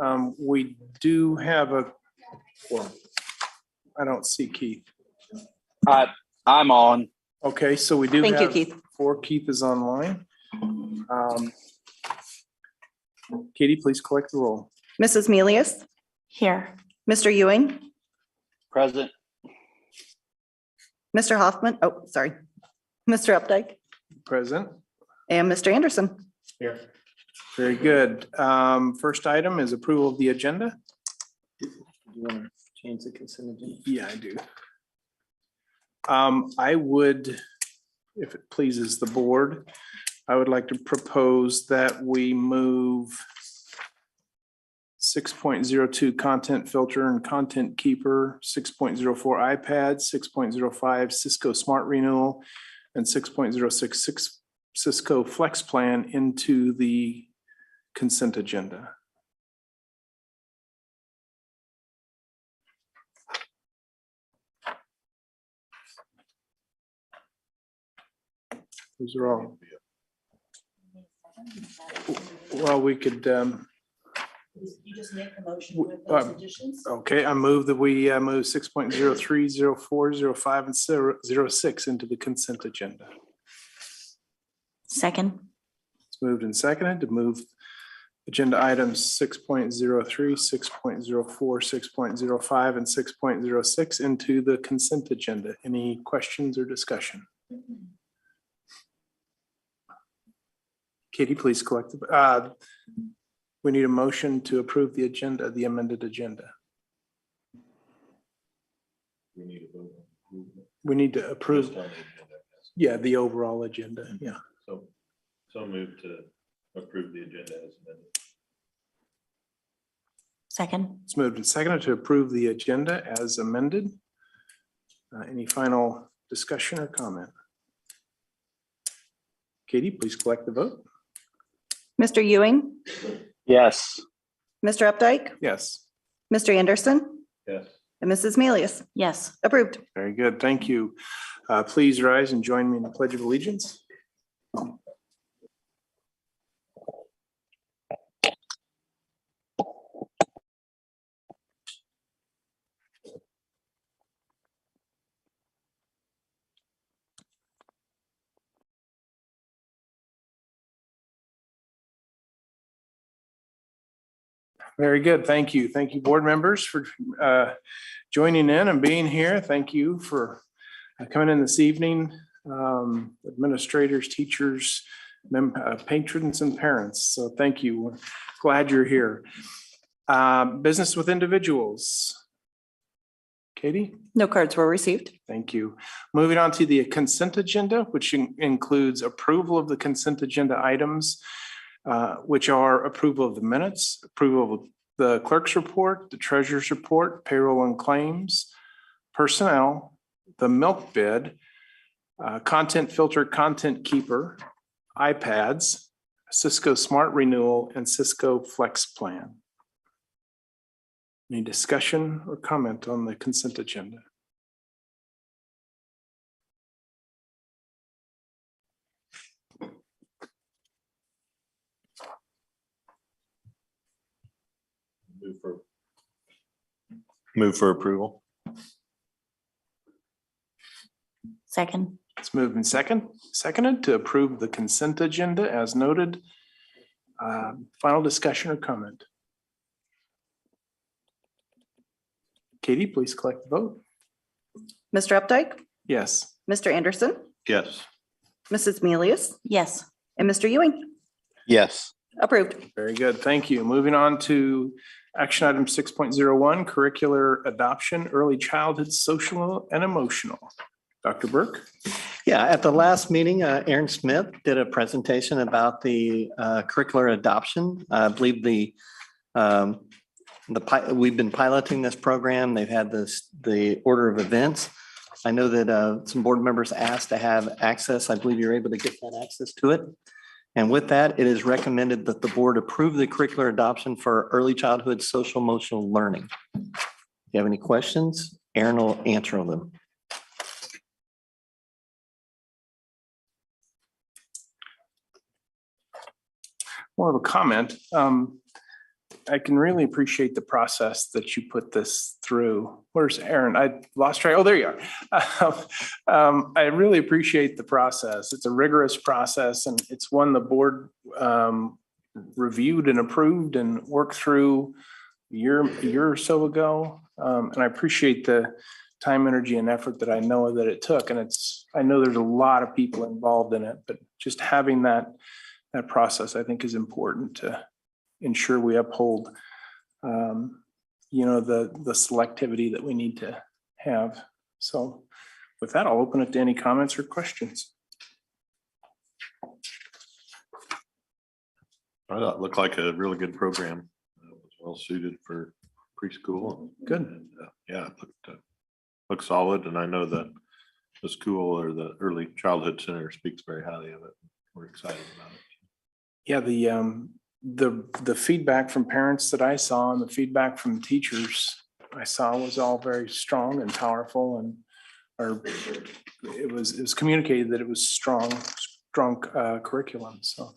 We do have well, I don't see Keith. I'm on. Okay, so we do Thank you, have Keith. Keith is online. Katie, please collect the roll. Mrs. Melius, Here. Mr. Ewing, Present. Mr. Hoffman, oh, sorry, Mr. Updike, Present. and Mr. Anderson. Here. Very good. First item is approval of the agenda. Do you want to change the consent agenda? Yeah, I do. I would, if it pleases the board, I would like to propose that we move 6.02 content filter and content keeper, 6.04 iPad, 6.05 Cisco Smart Renewal, and 6.066 Cisco Flex Plan into the consent agenda. Those are all. Well, we could. You just make the motion with those additions? Okay, I move that we move 6.03, 04, 05, and 06 into the consent agenda. Second. It's moved and seconded to move agenda items 6.03, 6.04, 6.05, and 6.06 into the consent agenda. Any questions or discussion? Katie, please collect the, we need a motion to approve the agenda, the amended agenda. We need to approve, yeah, the overall agenda, yeah. So move to approve the agenda as amended. Second. It's moved and seconded to approve the agenda as amended. Any final discussion or comment? Katie, please collect the vote. Mr. Ewing, Yes. Mr. Updike, Yes. Mr. Anderson, Yes. and Mrs. Melius. Yes. Approved. Very good. Thank you. Please rise and join me in the Pledge of Allegiance. Very good. Thank you. Thank you, board members, for joining in and being here. Thank you for coming in this evening. Administrators, teachers, patrons, and parents. So thank you. We're glad you're here. Business with individuals. Katie? No cards were received. Thank you. Moving on to the consent agenda, which includes approval of the consent agenda items, which are approval of the minutes, approval of the clerk's report, the treasurer's report, payroll and claims, personnel, the milk bid, content filter, content keeper, iPads, Cisco Smart Renewal, and Cisco Flex Plan. Any discussion or comment on the consent agenda? Move for approval. Second. It's moved and seconded to approve the consent agenda as noted. Final discussion or comment? Katie, please collect the vote. Mr. Updike, Yes. Mr. Anderson, Yes. Mrs. Melius, Yes. and Mr. Ewing. Yes. Approved. Very good. Thank you. Moving on to action item 6.01, curricular adoption, early childhood, social and emotional. Dr. Burke? Yeah, at the last meeting, Aaron Smith did a presentation about the curricular adoption. I believe we've been piloting this program. They've had the order of events. I know that some board members asked to have access. I believe you're able to get that access to it. And with that, it is recommended that the board approve the curricular adoption for early childhood social emotional learning. If you have any questions, Aaron will answer them. More of a comment. I can really appreciate the process that you put this through. Where's Aaron? I lost track. Oh, there you are. I really appreciate the process. It's a rigorous process and it's one the board reviewed and approved and worked through a year or so ago. And I appreciate the time, energy, and effort that I know that it took. And I know there's a lot of people involved in it, but just having that process, I think, is important to ensure we uphold, the selectivity that we need to have. So with that, I'll open it to any comments or questions. I thought it looked like a really good program. It was well suited for preschool. Good. And, yeah, it looked solid. And I know that the school or the early childhood center speaks very highly of it. We're excited about it. Yeah, the feedback from parents that I saw and the feedback from teachers I saw was all very strong and powerful, and it was communicated that it was strong curriculum. So.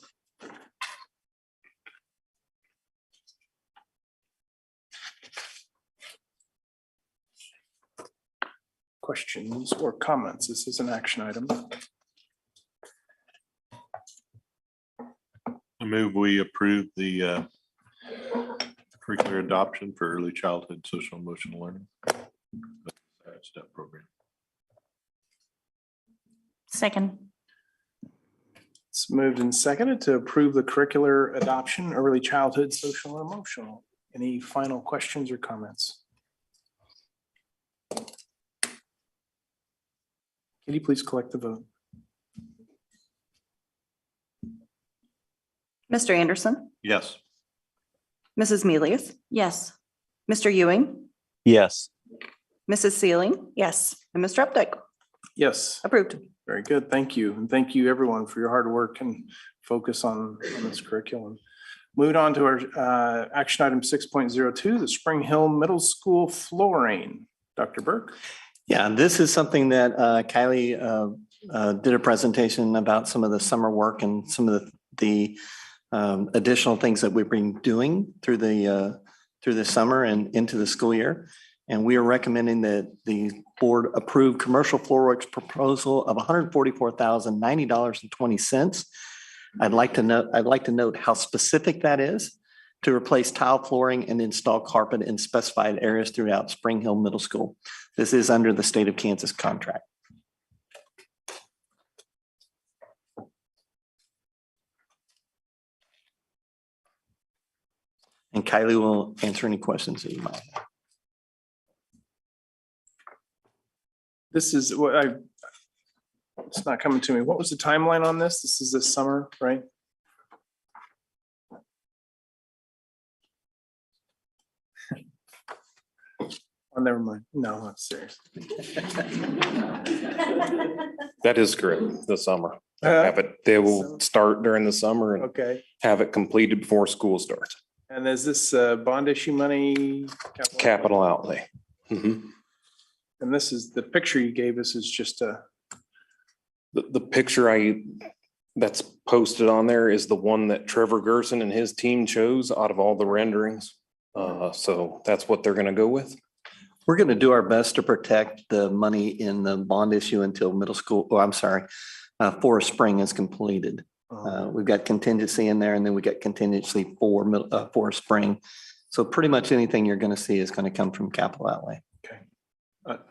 Questions or comments? This is an action item. I move we approve the curricular adoption for early childhood social emotional learning. Step program. Second. It's moved and seconded to approve the curricular adoption, early childhood social and emotional. Any final questions or comments? Can you please collect the vote? Mr. Anderson, Yes. Mrs. Milius, Yes. Mr. Ewing, Yes. Mrs. Sealing, Yes. and Mr. Updike. Yes, Approved. very good. Thank you. And thank you everyone for your hard work and focus on this curriculum. Moving on to our action item 6.02, the Spring Hill Middle School flooring. Dr. Burke. Yeah, this is something that Kylie did a presentation about some of the summer work and some of the additional things that we've been doing through the summer and into the school year. And we are recommending that the board approve commercial floorworks proposal of $144,090.20. I'd like to note how specific that is to replace tile flooring and install carpet in specified areas throughout Spring Hill Middle School. This is under the state of Kansas contract. And Kylie will answer any questions that you might have. This is what it's not coming to me. What was the timeline on this? This is this summer, right? Oh, never mind. No, I'm serious. That is correct, the summer. They will start during the summer and Okay. have it completed before school starts. And is this bond issue money? Capital outlay. Mhm. And this is the picture you gave us is just The picture that's posted on there is the one that Trevor Gerson and his team chose out of all the renderings. So that's what they're gonna go with. We're going to do our best to protect the money in the bond issue until middle school, Forest Spring is completed. We've got contingency in there and then we got contingency for Forest Spring. So pretty much anything you're going to see is going to come from capital outlay.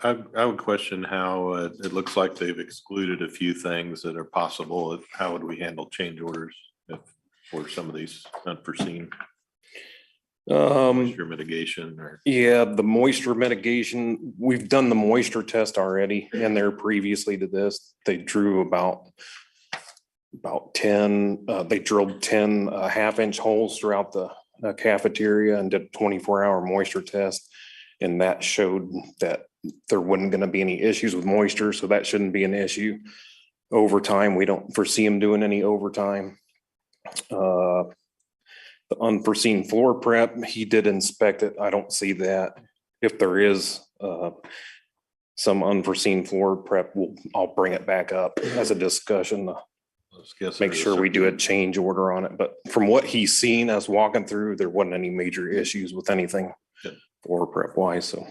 I would question how it looks like they've excluded a few things that are possible. How would we handle change orders for some of these unforeseen moisture mitigation or? Yeah, the moisture mitigation, we've done the moisture test already in there previously to this. They drew about 10, they drilled 10 half-inch holes throughout the cafeteria and did a 24-hour moisture test. And that showed that there wasn't going to be any issues with moisture, so that shouldn't be an issue. Overtime, we don't foresee them doing any overtime. The unforeseen floor prep, he did inspect it. I don't see that. If there is some unforeseen floor prep, I'll bring it back up as a discussion. Let's guess make sure we do a change order on it. But from what he's seen, us walking through, there wasn't any major issues with anything Good. for prep wise. So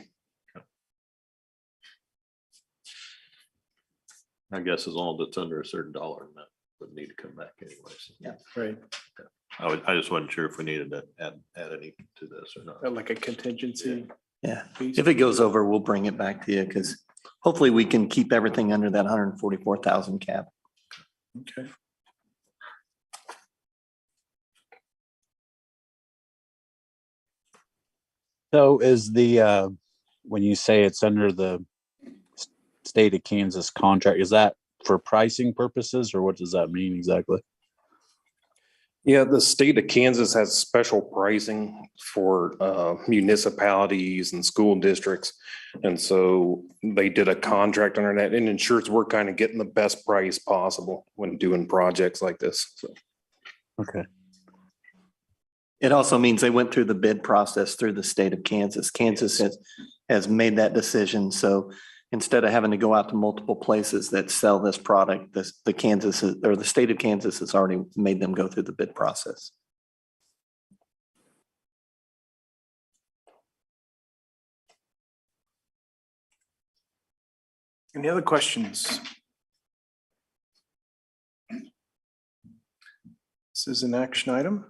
I guess as long as it's under a certain dollar amount, would need to come back anyways. Yeah. Right. I just wasn't sure if we needed to add any to this or not. Like a contingency. Yeah. piece. If it goes over, we'll bring it back to you because hopefully we can keep everything under that 144,000 cap. Okay. So is the, when you say it's under the state of Kansas contract, is that for pricing purposes or what does that mean exactly? yeah, the state of Kansas has special pricing for municipalities and school districts. And so they did a contract under that and ensures we're kind of getting the best price possible when doing projects like this. So. Okay. It also means they went through the bid process through the state of Kansas. Kansas has made that decision. So instead of having to go out to multiple places that sell this product, the Kansas or the state of Kansas has already made them go through the bid process. Any other questions? This is an action item.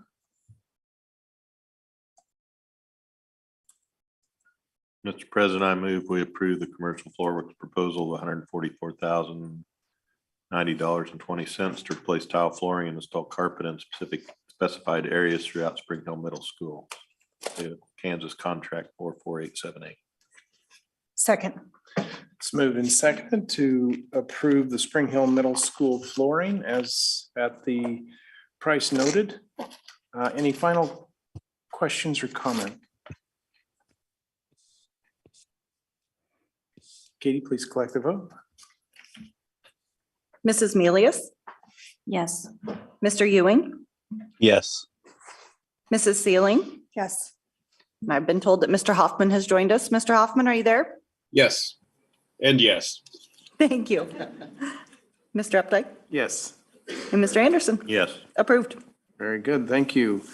Mr. President, I move we approve the commercial floor works proposal of $144,090.20 to replace tile flooring and install carpet in specified areas throughout Spring Hill Middle School. The Kansas contract 44878. Second. It's moved and seconded to approve the Spring Hill Middle School flooring as at the price noted. Any final questions or comment? Katie, please collect the vote. Mrs. Milius, Yes. Mr. Ewing, Yes. Mrs. Sealing. Yes. And I've been told that Mr. Hoffman has joined us. Mr. Hoffman, are you there? Yes. And yes. Thank you. Mr. Updike Yes. and Mr. Anderson, Yes. approved. Very good, thank you.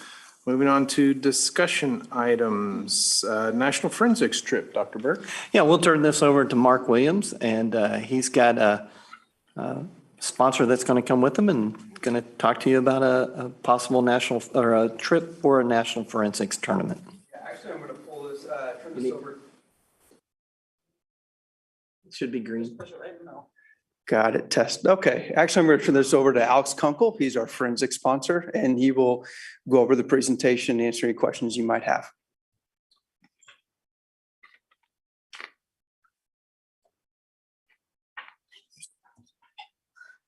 Moving on to discussion items, National Forensics trip, Dr. Burke. Yeah, we'll turn this over to Mark Williams and he's got a sponsor that's going to come with him and going to talk to you about a possible national or a trip for a national forensics tournament. Actually, I'm going to pull this, turn this over. It should be green. Got it, test. Okay, actually, I'm going to turn this over to Alex Kunkel. He's our forensic sponsor, and he will go over the presentation, answer any questions you might have.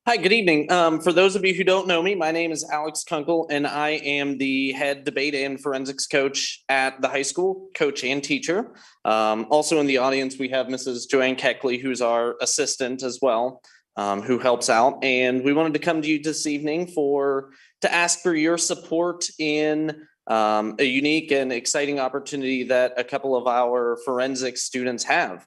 Hi, good evening. For those of you who don't know me, my name is Alex Kunkel, and I am the head debate and forensics coach at the high school, coach and teacher. Also in the audience, we have Mrs. Joanne Keckley, who's our assistant as well, who helps out. And we wanted to come to you this evening to ask for your support in a unique and exciting opportunity that a couple of our forensics students have.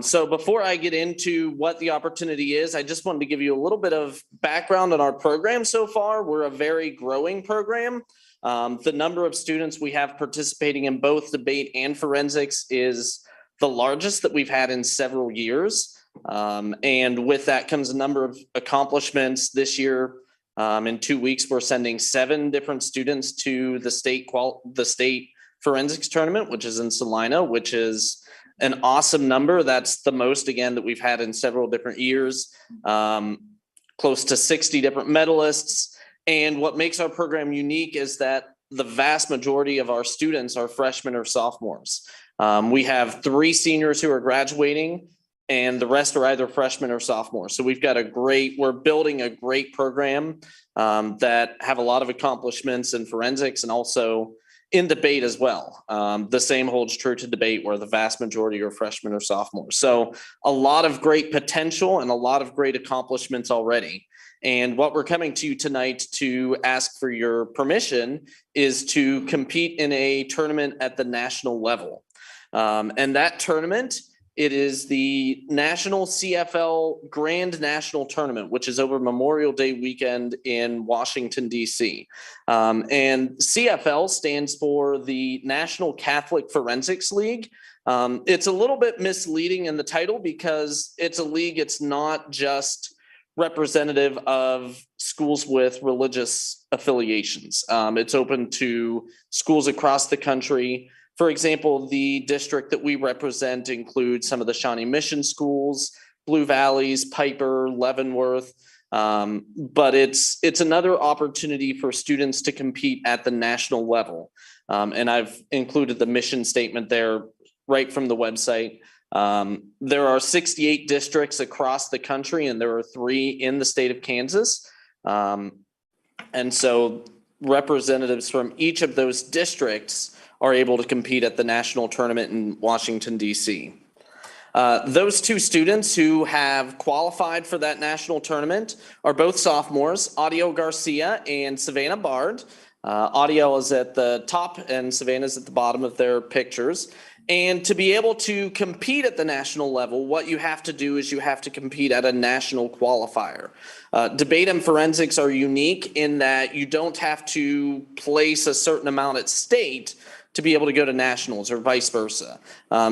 So before I get into what the opportunity is, I just wanted to give you a little bit of background on our program so far. We're a very growing program. The number of students we have participating in both debate and forensics is the largest that we've had in several years. And with that comes a number of accomplishments this year. In 2 weeks, we're sending 7 different students to the state forensics tournament, which is in Salina, which is an awesome number. That's the most, again, that we've had in several different years, close to 60 different medalists. And what makes our program unique is that the vast majority of our students are freshmen or sophomores. We have 3 seniors who are graduating and the rest are either freshmen or sophomores. So we've got we're building a great program that have a lot of accomplishments in forensics and also in debate as well. The same holds true to debate where the vast majority are freshmen or sophomores. So a lot of great potential and a lot of great accomplishments already. And what we're coming to you tonight to ask for your permission is to compete in a tournament at the national level. And that tournament It is the National CFL Grand National Tournament, which is over Memorial Day weekend in Washington, D.C. And CFL stands for the National Catholic Forensics League. It's a little bit misleading in the title because it's a league. It's not just representative of schools with religious affiliations. It's open to schools across the country. For example, the district that we represent includes some of the Shawnee Mission schools, Blue Valleys, Piper, Leavenworth. But it's another opportunity for students to compete at the national level. And I've included the mission statement there right from the website. There are 68 districts across the country, and there are 3 in the state of Kansas. And so representatives from each of those districts are able to compete at the national tournament in Washington, D.C. Those 2 students who have qualified for that national tournament are both sophomores, Audio Garcia and Savannah Bard. Audio is at the top and Savannah is at the bottom of their pictures. And to be able to compete at the national level, what you have to do is you have to compete at a national qualifier. Debate and forensics are unique in that you don't have to place a certain amount at state to be able to go to nationals or vice versa.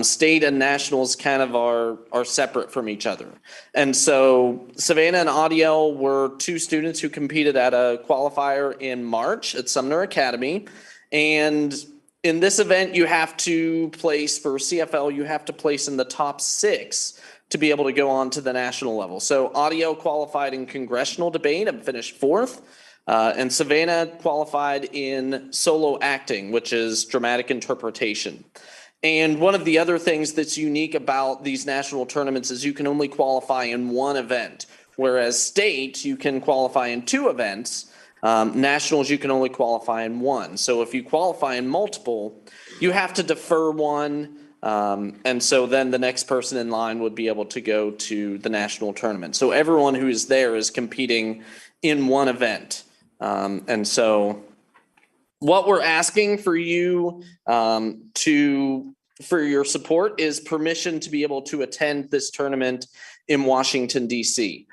State and nationals kind of are separate from each other. And so Savannah and Audio were 2 students who competed at a qualifier in March at Sumner Academy. And in this event, you have to place, for CFL, you have to place in the top 6 to be able to go on to the national level. So Audio qualified in congressional debate and finished 4th. And Savannah qualified in solo acting, which is dramatic interpretation. And one of the other things that's unique about these national tournaments is you can only qualify in one event, whereas state, you can qualify in 2 events. Nationals, you can only qualify in 1. So if you qualify in multiple, you have to defer one. And so then the next person in line would be able to go to the national tournament. So everyone who is there is competing in one event. And so what we're asking for you for your support is permission to be able to attend this tournament in Washington, D.C.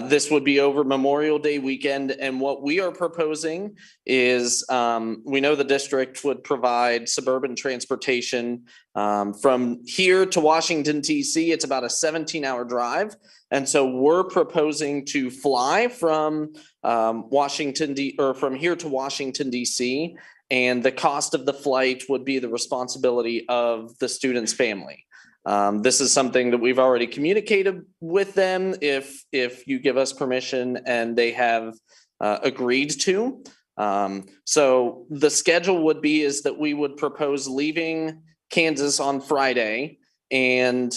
This would be over Memorial Day weekend. And what we are proposing is we know the district would provide suburban transportation from here to Washington, D.C. It's about a 17-hour drive. And so we're proposing to fly from from here to Washington, D.C. And the cost of the flight would be the responsibility of the student's family. This is something that we've already communicated with them if you give us permission and they have agreed to. So the schedule would be is that we would propose leaving Kansas on Friday and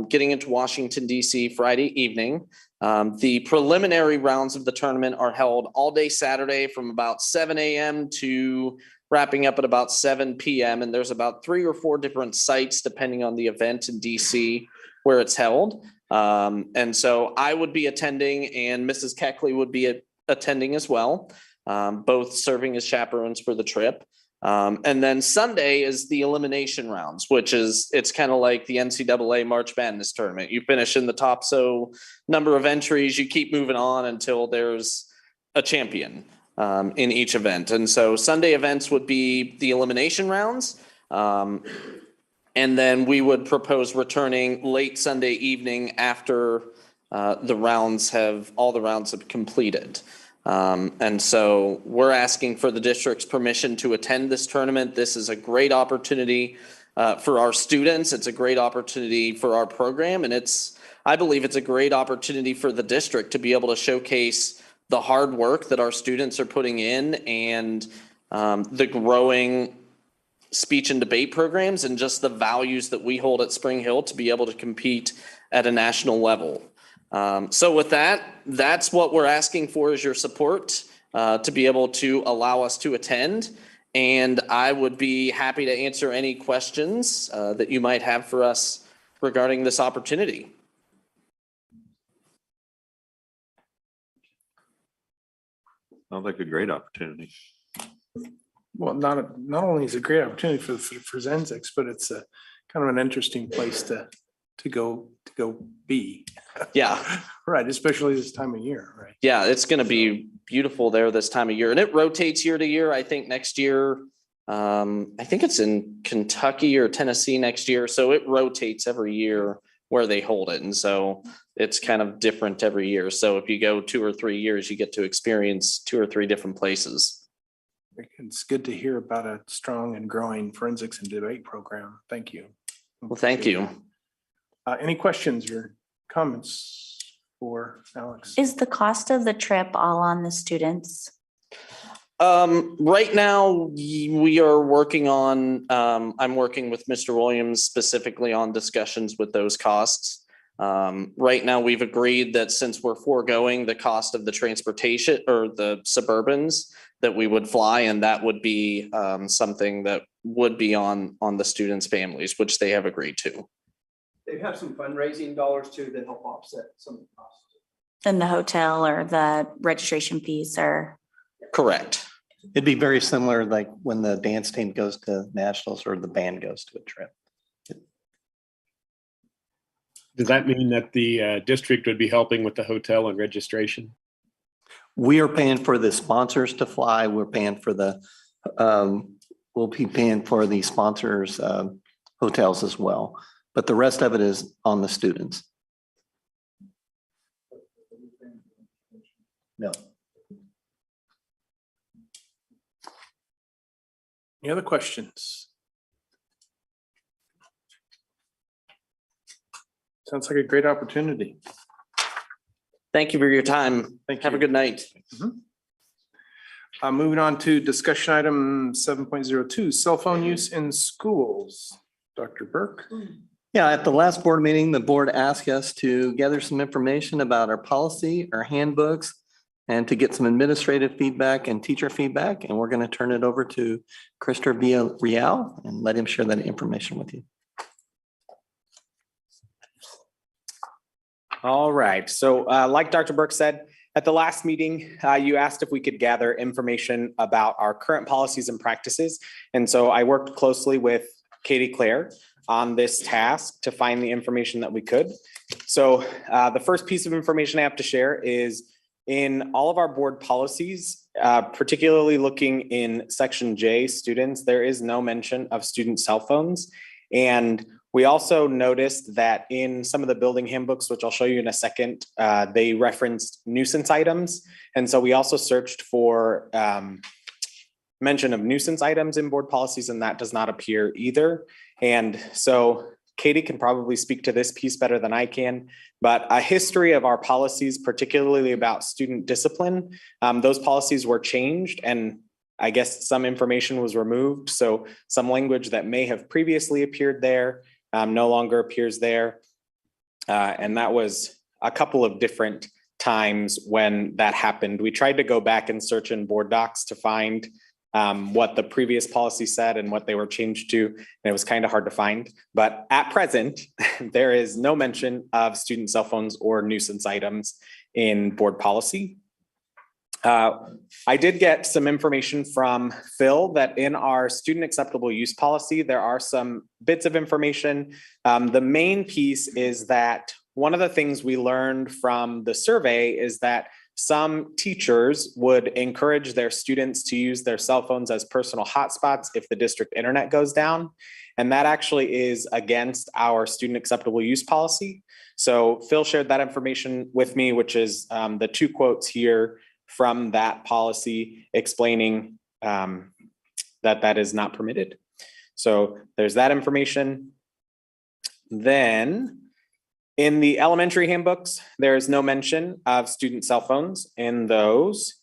getting into Washington, D.C. Friday evening. The preliminary rounds of the tournament are held all day Saturday from about 7 a.m. to wrapping up at about 7 p.m. And there's about 3 or 4 different sites, depending on the event in DC, where it's held. And so I would be attending and Mrs. Keckley would be attending as well, both serving as chaperones for the trip. And then Sunday is the elimination rounds, which is, it's kind of like the NCAA March Madness tournament. You finish in the top number of entries, you keep moving on until there's a champion in each event. And so Sunday events would be the elimination rounds. And then we would propose returning late Sunday evening after all the rounds have completed. And so we're asking for the district's permission to attend this tournament. This is a great opportunity for our students. It's a great opportunity for our program. And I believe it's a great opportunity for the district to be able to showcase the hard work that our students are putting in and the growing speech and debate programs and just the values that we hold at Spring Hill to be able to compete at a national level. So with that, that's what we're asking for is your support to be able to allow us to attend. And I would be happy to answer any questions that you might have for us regarding this opportunity. Sounds like a great opportunity. Well, not only is it a great opportunity for forensics, but it's a kind of an interesting place to to go be. Yeah. Right, especially this time of year, right? Yeah, it's gonna be beautiful there this time of year, and it rotates year to year. I think next year, I think it's in Kentucky or Tennessee next year, so it rotates every year where they hold it, and so it's kind of different every year. So if you go 2 or 3 years, you get to experience 2 or 3 different places. It's good to hear about a strong and growing forensics and debate program. Thank you. Well, thank you. Any questions or comments for Alex? Is the cost of the trip all on the students? Right now, we are working on, I'm working with Mr. Williams specifically on discussions with those costs. Right now, we've agreed that since we're foregoing the cost of the transportation or the Suburbans, that we would fly, and that would be something that would be on the students' families, which they have agreed to. They have some fundraising dollars too that help offset some of the costs. And the hotel or the registration fees are, Correct. It'd be very similar like when the dance team goes to nationals or the band goes to a trip. Does that mean that the district would be helping with the hotel and registration? We are paying for the sponsors to fly. We're paying for the, we'll be paying for the sponsors' hotels as well. But the rest of it is on the students. No. Any other questions? Sounds like a great opportunity. Thank you for your time. Thank Have a you. good night. Moving on to discussion item 7.02, cell phone use in schools. Dr. Burke. Yeah, at the last board meeting, the board asked us to gather some information about our policy, our handbooks, and to get some administrative feedback and teacher feedback. And we're going to turn it over to Christopher Villarreal and let him share that information with you. All right. So like Dr. Burke said, at the last meeting, you asked if we could gather information about our current policies and practices. And so I worked closely with Katie Claire on this task to find the information that we could. So the first piece of information I have to share is in all of our board policies, particularly looking in section J, students, there is no mention of student cell phones. And we also noticed that in some of the building handbooks, which I'll show you in a second, they referenced nuisance items. And so we also searched for mention of nuisance items in board policies, and that does not appear either. And so Katie can probably speak to this piece better than I can, but a history of our policies, particularly about student discipline, those policies were changed and I guess some information was removed. So some language that may have previously appeared there no longer appears there. And that was a couple of different times when that happened. We tried to go back and search in board docs to find what the previous policy said and what they were changed to. And it was kind of hard to find. But at present, there is no mention of student cell phones or nuisance items in board policy. I did get some information from Phil that in our student acceptable use policy, there are some bits of information. The main piece is that one of the things we learned from the survey is that some teachers would encourage their students to use their cell phones as personal hotspots if the district internet goes down. And that actually is against our student acceptable use policy. So Phil shared that information with me, which is the 2 quotes here from that policy explaining that is not permitted. So there's that information. Then in the elementary handbooks, there is no mention of student cell phones in those.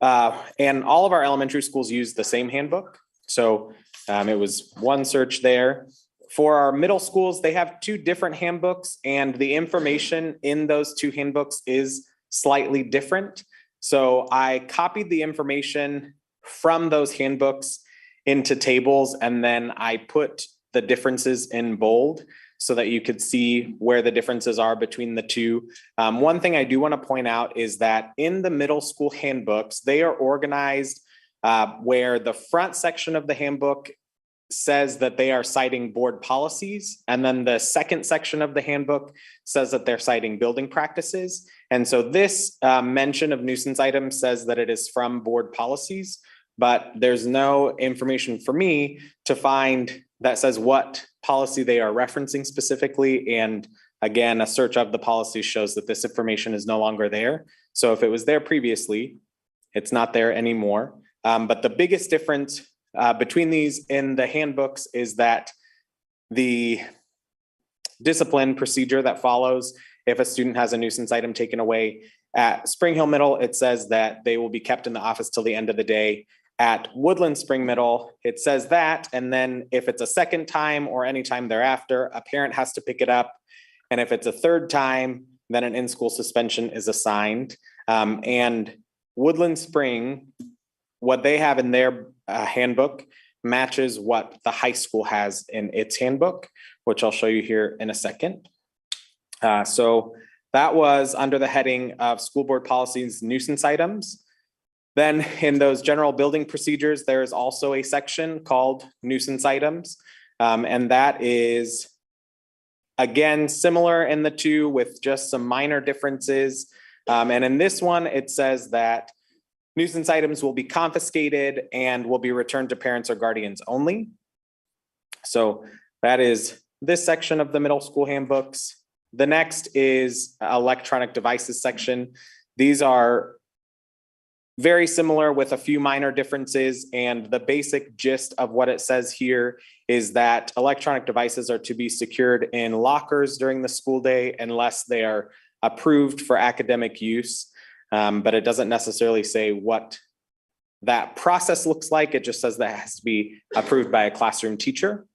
And all of our elementary schools use the same handbook. So it was one search there. For our middle schools, they have 2 different handbooks, and the information in those 2 handbooks is slightly different. So I copied the information from those handbooks into tables, and then I put the differences in bold so that you could see where the differences are between the 2. One thing I do want to point out is that in the middle school handbooks, they are organized where the front section of the handbook says that they are citing board policies. And then the second section of the handbook says that they're citing building practices. And so this mention of nuisance items says that it is from board policies, but there's no information for me to find that says what policy they are referencing specifically. And again, a search of the policy shows that this information is no longer there. So if it was there previously, it's not there anymore. But the biggest difference between these in the handbooks is that the discipline procedure that follows if a student has a nuisance item taken away at Spring Hill Middle, it says that they will be kept in the office till the end of the day. At Woodland Spring Middle, it says that, and then if it's a second time or any time thereafter, a parent has to pick it up. And if it's a third time, then an in-school suspension is assigned. And Woodland Spring, what they have in their handbook matches what the high school has in its handbook, which I'll show you here in a second. So that was under the heading of school board policies, nuisance items. Then in those general building procedures, there is also a section called nuisance items. And that is, again, similar in the two with just some minor differences. And in this one, it says that nuisance items will be confiscated and will be returned to parents or guardians only. So that is this section of the middle school handbooks. The next is electronic devices section. These are very similar with a few minor differences, and the basic gist of what it says here is that electronic devices are to be secured in lockers during the school day unless they are approved for academic use. But it doesn't necessarily say what that process looks like. It just says that it has to be approved by a classroom teacher.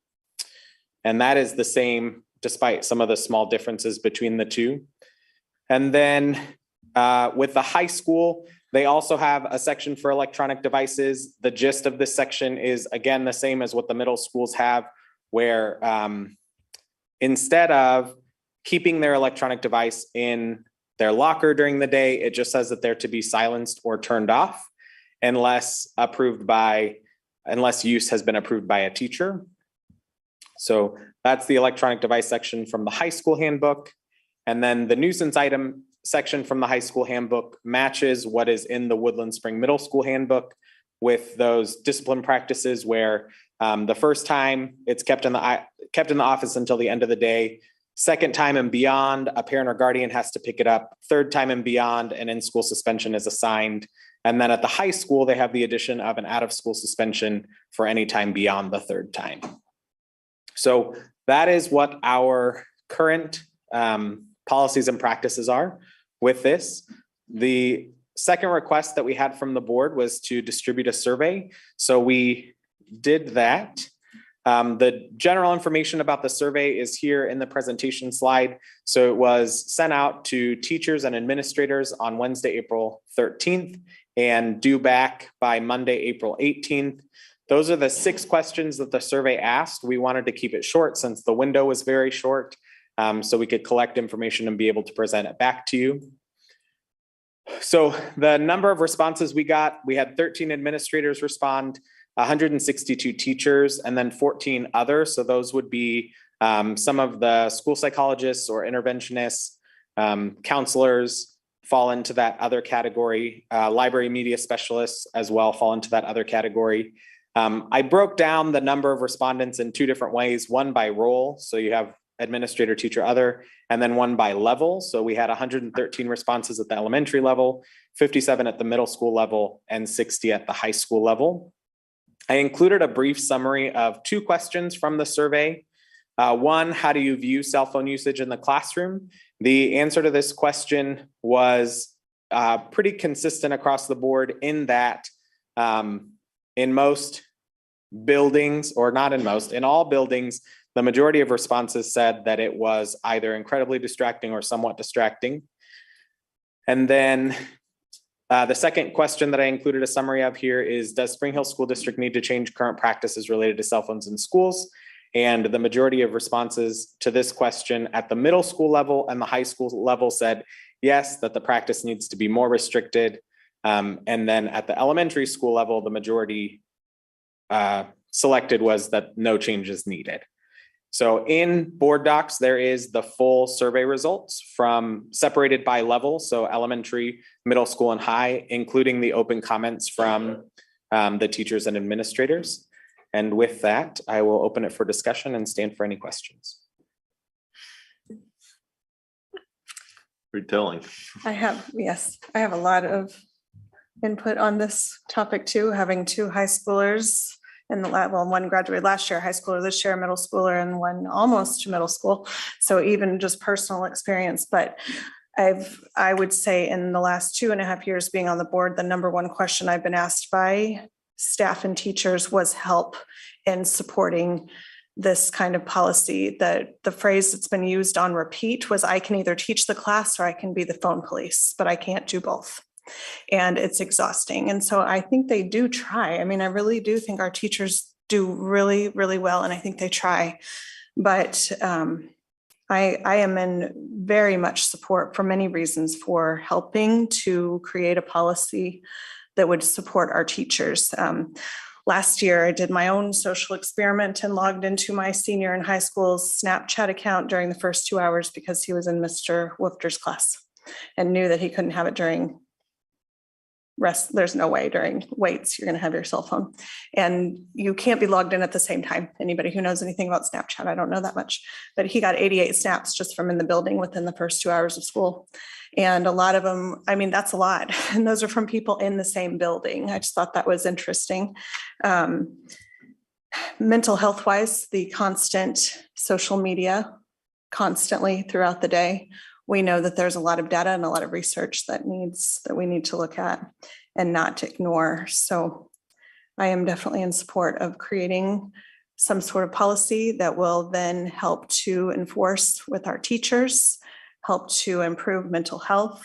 And that is the same despite some of the small differences between the two. And then with the high school, they also have a section for electronic devices. The gist of this section is, again, the same as what the middle schools have, where instead of keeping their electronic device in their locker during the day, it just says that they're to be silenced or turned off unless use has been approved by a teacher. So that's the electronic device section from the high school handbook. And then the nuisance item section from the high school handbook matches what is in the Woodland Spring Middle School handbook with those discipline practices where the first time it's kept in the office until the end of the day. Second time and beyond, a parent or guardian has to pick it up. Third time and beyond, an in-school suspension is assigned. And then at the high school, they have the addition of an out-of-school suspension for any time beyond the third time. So that is what our current policies and practices are with this. The second request that we had from the board was to distribute a survey. So we did that. The general information about the survey is here in the presentation slide. So it was sent out to teachers and administrators on Wednesday, April 13th and due back by Monday, April 18th. Those are the 6 questions that the survey asked. We wanted to keep it short since the window was very short, so we could collect information and be able to present it back to you. So the number of responses we got, we had 13 administrators respond, 162 teachers, and then 14 others. So those would be some of the school psychologists or interventionists, counselors fall into that other category, library media specialists as well fall into that other category. I broke down the number of respondents in 2 different ways, one by role. So you have administrator, teacher, other, and then one by level. So we had 113 responses at the elementary level, 57 at the middle school level, and 60 at the high school level. I included a brief summary of 2 questions from the survey. One, how do you view cell phone usage in the classroom? The answer to this question was pretty consistent across the board in that in most buildings, or not in most, in all buildings, the majority of responses said that it was either incredibly distracting or somewhat distracting. And then the second question that I included a summary of here is, does Spring Hill School District need to change current practices related to cell phones in schools? And the majority of responses to this question at the middle school level and the high school level said, yes, that the practice needs to be more restricted. And then at the elementary school level, the majority selected was that no change is needed. So in board docs, there is the full survey results from separated by level. So elementary, middle school and high, including the open comments from the teachers and administrators. And with that, I will open it for discussion and stand for any questions. Pretty telling. I have a lot of input on this topic too, having two high schoolers in the lab, well, one graduated last year, high schooler this year, middle schooler, and one almost middle school. So even just personal experience, but I would say in the last 2.5 years being on the board, the number one question I've been asked by staff and teachers was help in supporting this kind of policy. The phrase that's been used on repeat was, I can either teach the class or I can be the phone police, but I can't do both. And it's exhausting. And so I think they do try. I mean, I really do think our teachers do really, really well. And I think they try. But I am in very much support for many reasons for helping to create a policy that would support our teachers. Last year, I did my own social experiment and logged into my senior in high school's Snapchat account during the first 2 hours because he was in Mr. Woofter's class and knew that he couldn't have it during rest. There's no way during waits, you're going to have your cell phone and you can't be logged in at the same time. Anybody who knows anything about Snapchat, I don't know that much, but he got 88 snaps just from in the building within the first 2 hours of school. And a lot of them, I mean, that's a lot. And those are from people in the same building. I just thought that was interesting. Mental health wise, the constant social media constantly throughout the day. We know that there's a lot of data and a lot of research that we need to look at and not to ignore. So I am definitely in support of creating some sort of policy that will then help to enforce with our teachers, help to improve mental health.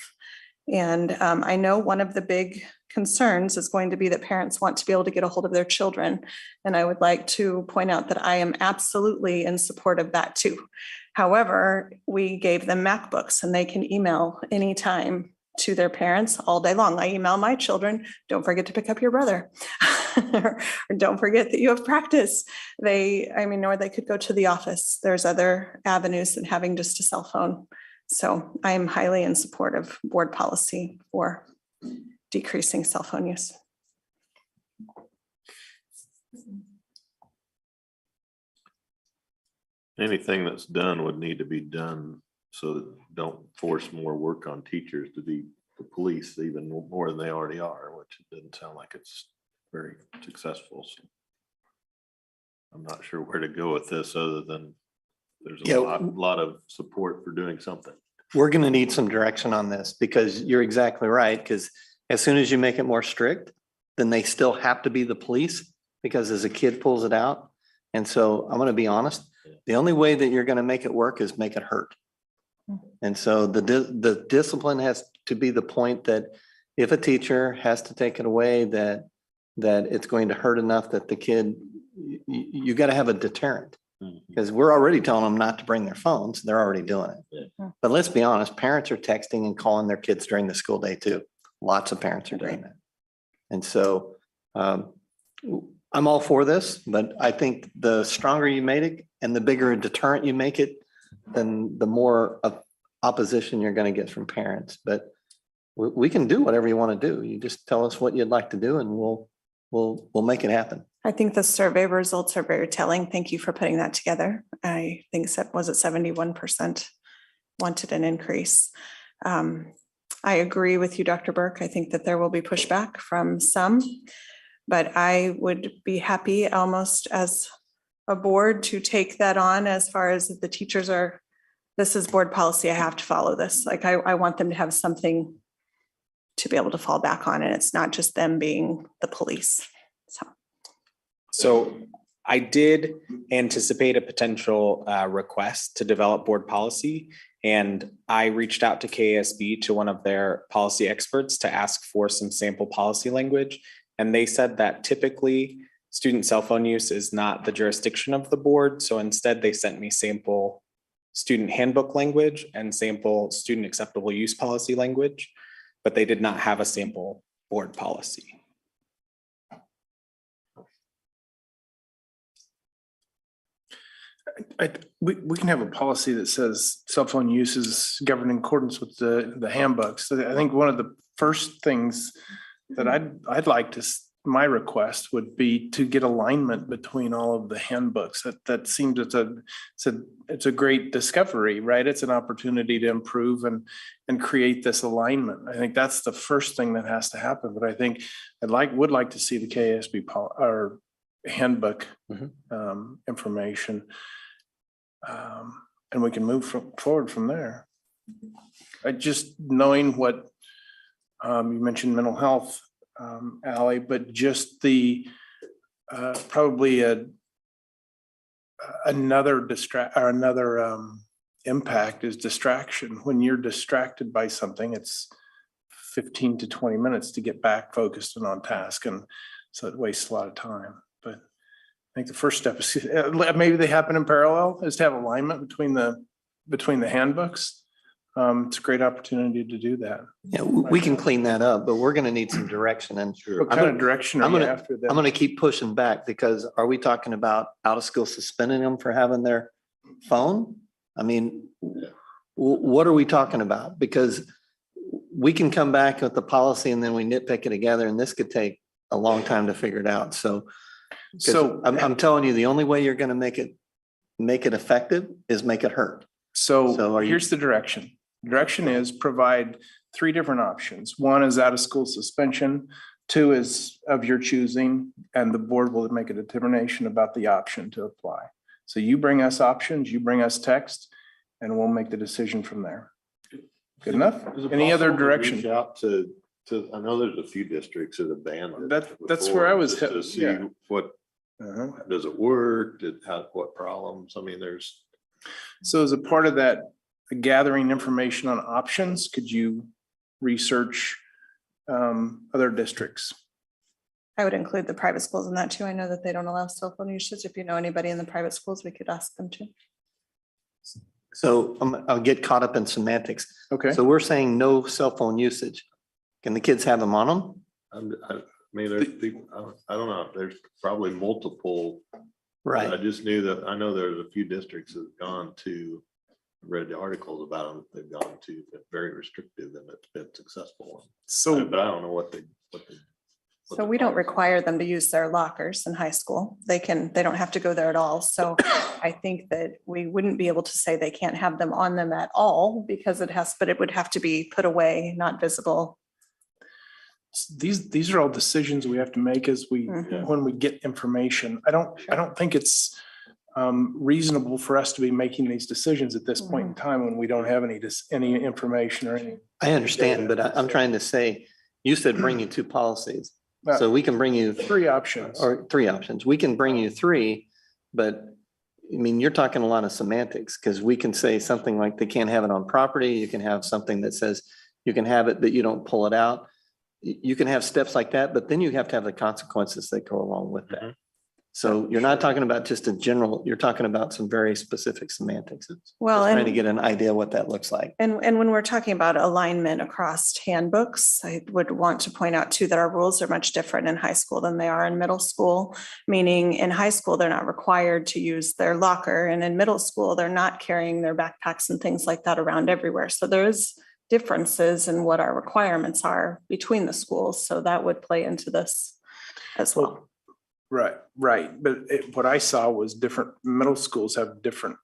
And I know one of the big concerns is going to be that parents want to be able to get a hold of their children. And I would like to point out that I am absolutely in support of that too. However, we gave them MacBooks and they can email anytime to their parents all day long. I email my children, don't forget to pick up your brother. Or don't forget that you have practice. Or they could go to the office. There's other avenues than having just a cell phone. So I am highly in support of board policy for decreasing cell phone use. Anything that's done would need to be done so that don't force more work on teachers to be the police even more than they already are, which it doesn't sound like it's very successful. So I'm not sure where to go with this other than there's a lot of support for doing something. We're going to need some direction on this because you're exactly right. Because as soon as you make it more strict, then they still have to be the police because as a kid pulls it out. And so I'm going to be honest, the only way that you're going to make it work is make it hurt. And so the discipline has to be the point that if a teacher has to take it away, that it's going to hurt enough that the kid, you got to have a deterrent. Because we're already telling them not to bring their phones. They're already doing it. Yeah. But let's be honest, parents are texting and calling their kids during the school day too. Lots of parents are doing that. And so I'm all for this, but I think the stronger you make it and the bigger a deterrent you make it, then the more opposition you're going to get from parents. But we can do whatever you want to do. You just tell us what you'd like to do and we'll make it happen. I think the survey results are very telling. Thank you for putting that together. I think was it 71% wanted an increase. I agree with you, Dr. Burke. I think that there will be pushback from some, but I would be happy almost as a board to take that on as far as the teachers are, this is board policy. I have to follow this. Like I want them to have something to be able to fall back on, and it's not just them being the police. So I did anticipate a potential request to develop board policy, and I reached out to KASB, to one of their policy experts, to ask for some sample policy language. And they said that typically student cell phone use is not the jurisdiction of the board. So instead they sent me sample student handbook language and sample student acceptable use policy language, but they did not have a sample board policy. we can have a policy that says cell phone use is governed in accordance with the handbooks. So I think one of the first things that I'd like to, my request would be to get alignment between all of the handbooks. That seems it's a great discovery, right? It's an opportunity to improve and create this alignment. I think that's the first thing that has to happen. But I think would like to see the KSB or handbook information. And we can move forward from there. I just knowing what you mentioned mental health, Ally, but just the probably another impact is distraction. When you're distracted by something, it's 15 to 20 minutes to get back focused and on task, and so it wastes a lot of time. But I think the first step is maybe they happen in parallel, is to have alignment between the handbooks. It's a great opportunity to do that. Yeah, we can clean that up, but we're going to need some direction. And What kind of direction are you after that? I'm going to keep pushing back, because are we talking about out of school suspending them for having their phone? I mean, what are we talking about? Because we can come back with the policy and then we nitpick it together, and this could take a long time to figure it out. So I'm telling you, the only way you're going to make it effective is make it hurt. So here's the direction. Direction is provide 3 different options. 1 is out of school suspension. 2 is of your choosing, and the board will make a determination about the option to apply. So you bring us options, you bring us text, and we'll make the decision from there. Good enough? Any other direction? Reach out to, I know there's a few districts that have banned it. That's where I was. To see what, does it work? What problems? I mean, So as a part of that, gathering information on options, could you research other districts? I would include the private schools in that too. I know that they don't allow cell phone usage. If you know anybody in the private schools, we could ask them to. So I'll get caught up in semantics. Okay. So we're saying no cell phone usage. Can the kids have them on them? I mean, there's people, I don't know, there's probably multiple. Right. I just knew that, I know there's a few districts that have gone to, read the articles about them, they've gone to very restrictive and it's been successful. So, but I don't know what they. So we don't require them to use their lockers in high school. They don't have to go there at all. So I think that we wouldn't be able to say they can't have them on them at all, because but it would have to be put away, not visible. these are all decisions we have to make as when we get information. I don't think it's reasonable for us to be making these decisions at this point in time when we don't have any information or any. I understand, but I'm trying to say, you said bring you 2 policies. So we can bring you 3 options. Or 3 options. We can bring you 3, but I mean, you're talking a lot of semantics, because we can say something like they can't have it on property. You can have something that says you can have it, but you don't pull it out. You can have steps like that, but then you have to have the consequences that go along with that. So you're not talking about just a general, you're talking about some very specific semantics. Well, trying to get an idea what that looks like. And when we're talking about alignment across handbooks, I would want to point out too that our rules are much different in high school than they are in middle school. Meaning in high school, they're not required to use their locker, and in middle school, they're not carrying their backpacks and things like that around everywhere. So there's differences in what our requirements are between the schools. So that would play into this as well. Right. But what I saw was different middle schools have different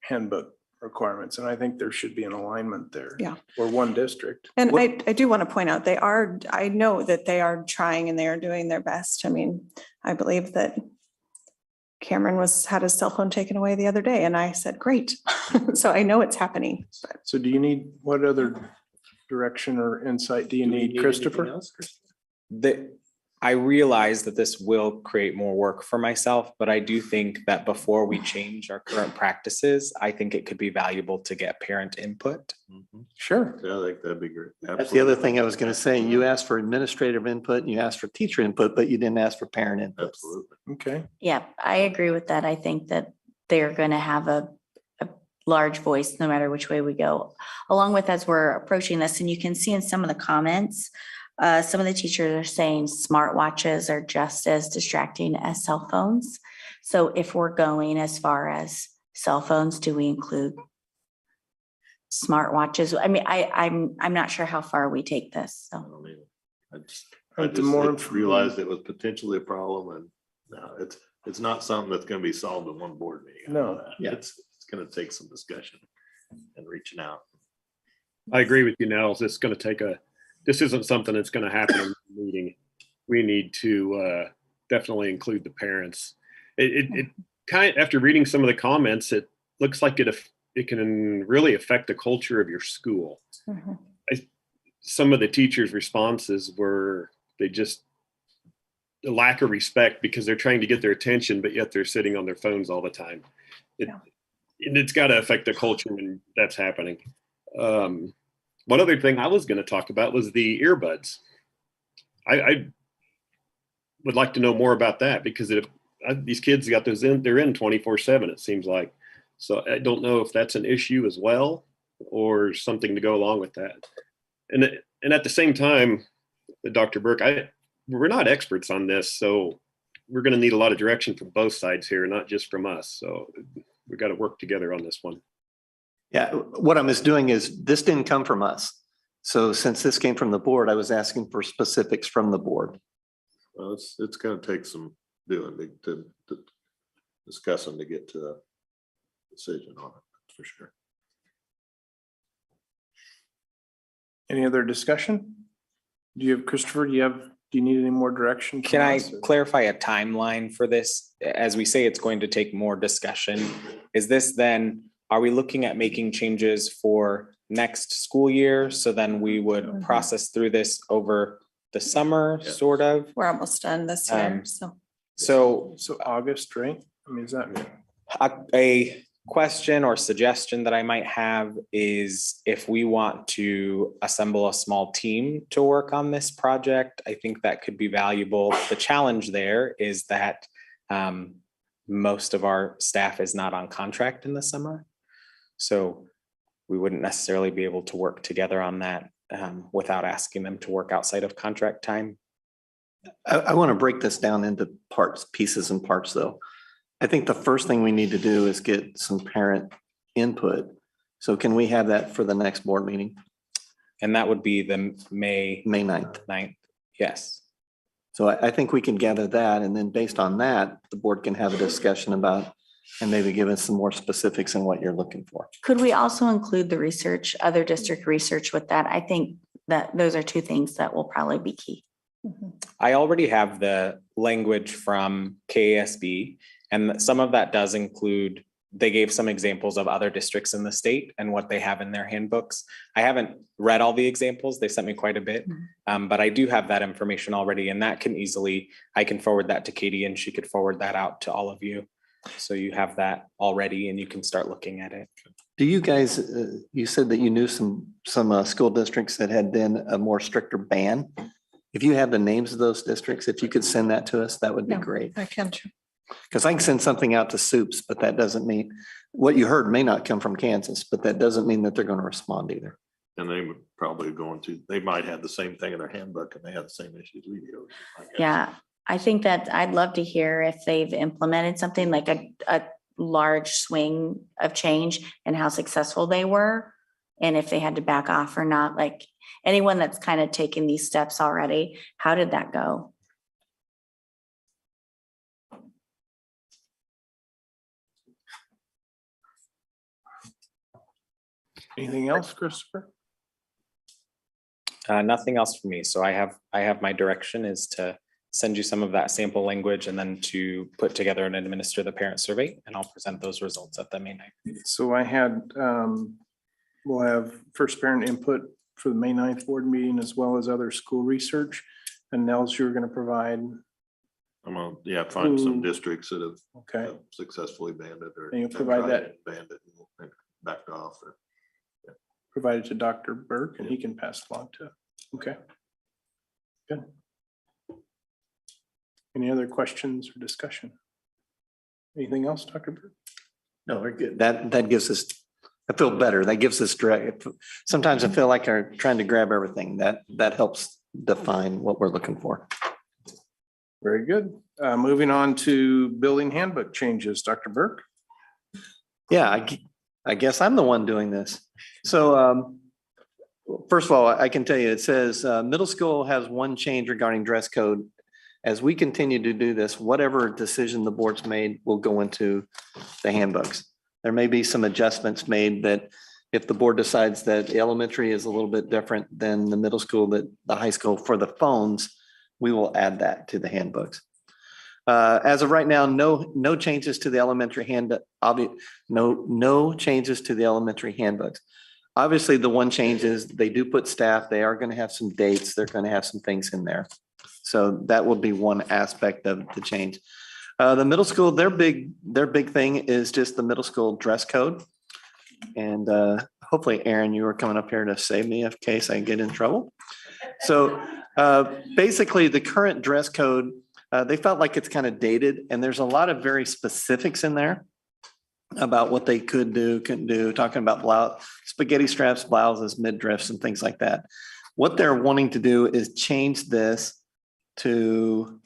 handbook requirements. And I think there should be an alignment there. Yeah. Or one district. And I do want to point out, I know that they are trying and they are doing their best. I mean, I believe that Cameron had his cell phone taken away the other day, and I said, great. So I know it's happening. So do you need, what other direction or insight do you need, Christopher? I realize that this will create more work for myself, but I do think that before we change our current practices, I think it could be valuable to get parent input. Sure. Yeah, I think that'd be great. That's the other thing I was going to say. You asked for administrative input and you asked for teacher input, but you didn't ask for parent input. Absolutely. Okay. Yeah, I agree with that. I think that they're going to have a large voice no matter which way we go. Along with, as we're approaching this, and you can see in some of the comments, some of the teachers are saying smartwatches are just as distracting as cell phones. So if we're going as far as cell phones, do we include smartwatches? I mean, I'm not sure how far we take this, I so. don't either. Right, the more information- realized it was potentially a problem, and no, it's not something that's gonna be solved in one board meeting. I know No. that. Yeah. It's gonna take some discussion and reaching out. I agree with you, Nels. It's going to take this isn't something that's going to happen in the meeting. We need to definitely include the parents. It kind of, after reading some of the comments, it looks like it can really affect the culture of your school. Mhm. Some of the teachers' responses were a lack of respect because they're trying to get their attention, but yet they're sitting on their phones all the time. And it's got to affect the culture when that's happening. One other thing I was going to talk about was the earbuds. I would like to know more about that because these kids got those in, they're in 24/7, it seems like. So I don't know if that's an issue as well or something to go along with that. And at the same time, Dr. Burke, we're not experts on this, so we're going to need a lot of direction from both sides here, not just from us. So we've got to work together on this one. Yeah, what I was doing is this didn't come from us. So since this came from the board, I was asking for specifics from the board. Well, it's gonna take some doing to discussing to get to a decision on it, for sure. Any other discussion? Do you have, Christopher, do you need any more direction? from Can I us, or- clarify a timeline for this? As we say, it's going to take more discussion. Is this then, are we looking at making changes for next school year? So then we would process through this over the summer, Yeah. sort of? We're almost done this year, so. So August, right? I mean, is that? a question or suggestion that I might have is if we want to assemble a small team to work on this project, I think that could be valuable. The challenge there is that most of our staff is not on contract in the summer. So we wouldn't necessarily be able to work together on that without asking them to work outside of contract time. I want to break this down into pieces and parts though. I think the first thing we need to do is get some parent input. So can we have that for the next board meeting? And that would be the May 9th. 9th. Yes. So I think we can gather that, and then based on that, the board can have a discussion about and maybe give us some more specifics on what you're looking for. Could we also include the research, other district research with that? I think that those are two things that will probably be key. I already have the language from KASB, and some of that does include, they gave some examples of other districts in the state and what they have in their handbooks. I haven't read all the examples. They sent me quite a bit, but I do have that information already, and that can easily, I can forward that to Katie and she could forward that out to all of you. So you have that already and you can start looking at it. Do you guys, you said that you knew some school districts that had been a more stricter ban. If you have the names of those districts, if you could send that to us, that would be Yeah. great. I can. Because I can send something out to Soups, but that doesn't mean, what you heard may not come from Kansas, but that doesn't mean that they're going to respond either. And they would probably they might have the same thing in their handbook and they have the same issues we do. I guess. Yeah, I think that I'd love to hear if they've implemented something like a large swing of change and how successful they were. And if they had to back off or not, like anyone that's kind of taken these steps already, how did that go? Anything else, Christopher? Nothing else for me. So I have my direction is to send you some of that sample language and then to put together and administer the parent survey, and I'll present those results at the May 9th. So I had, we'll have first parent input for the May 9th board meeting as well as other school research. And Nels, you're going to provide. I'm gonna, find some districts that Okay. have successfully banned it or. And you'll have provide tried that- it, Banned it and backed off or. Provided to Dr. Burke and he can pass it along to. Okay. Good. Any other questions or discussion? Anything else, Dr. Burke? No, we're good. That gives us, I feel better. That gives us direct. Sometimes I feel like I'm trying to grab everything. That helps define what we're looking for. Very good. Moving on to building handbook changes, Dr. Burke. Yeah, I guess I'm the one doing this. So first of all, I can tell you, it says middle school has one change regarding dress code. As we continue to do this, whatever decision the board's made will go into the handbooks. There may be some adjustments made that if the board decides that the elementary is a little bit different than the middle school, that the high school for the phones, we will add that to the handbooks. As of right now, no changes to the elementary no changes to the elementary handbooks. Obviously, the one change is they do put staff. They are going to have some dates. They're going to have some things in there. So that will be one aspect of the change. The middle school, their big thing is just the middle school dress code. And hopefully, Aaron, you were coming up here to save me in case I get in trouble. So basically, the current dress code, they felt like it's kind of dated, and there's a lot of very specifics in there about what they could do, couldn't do, talking about spaghetti straps, blouses, midriffs, and things like that. What they're wanting to do is change this to,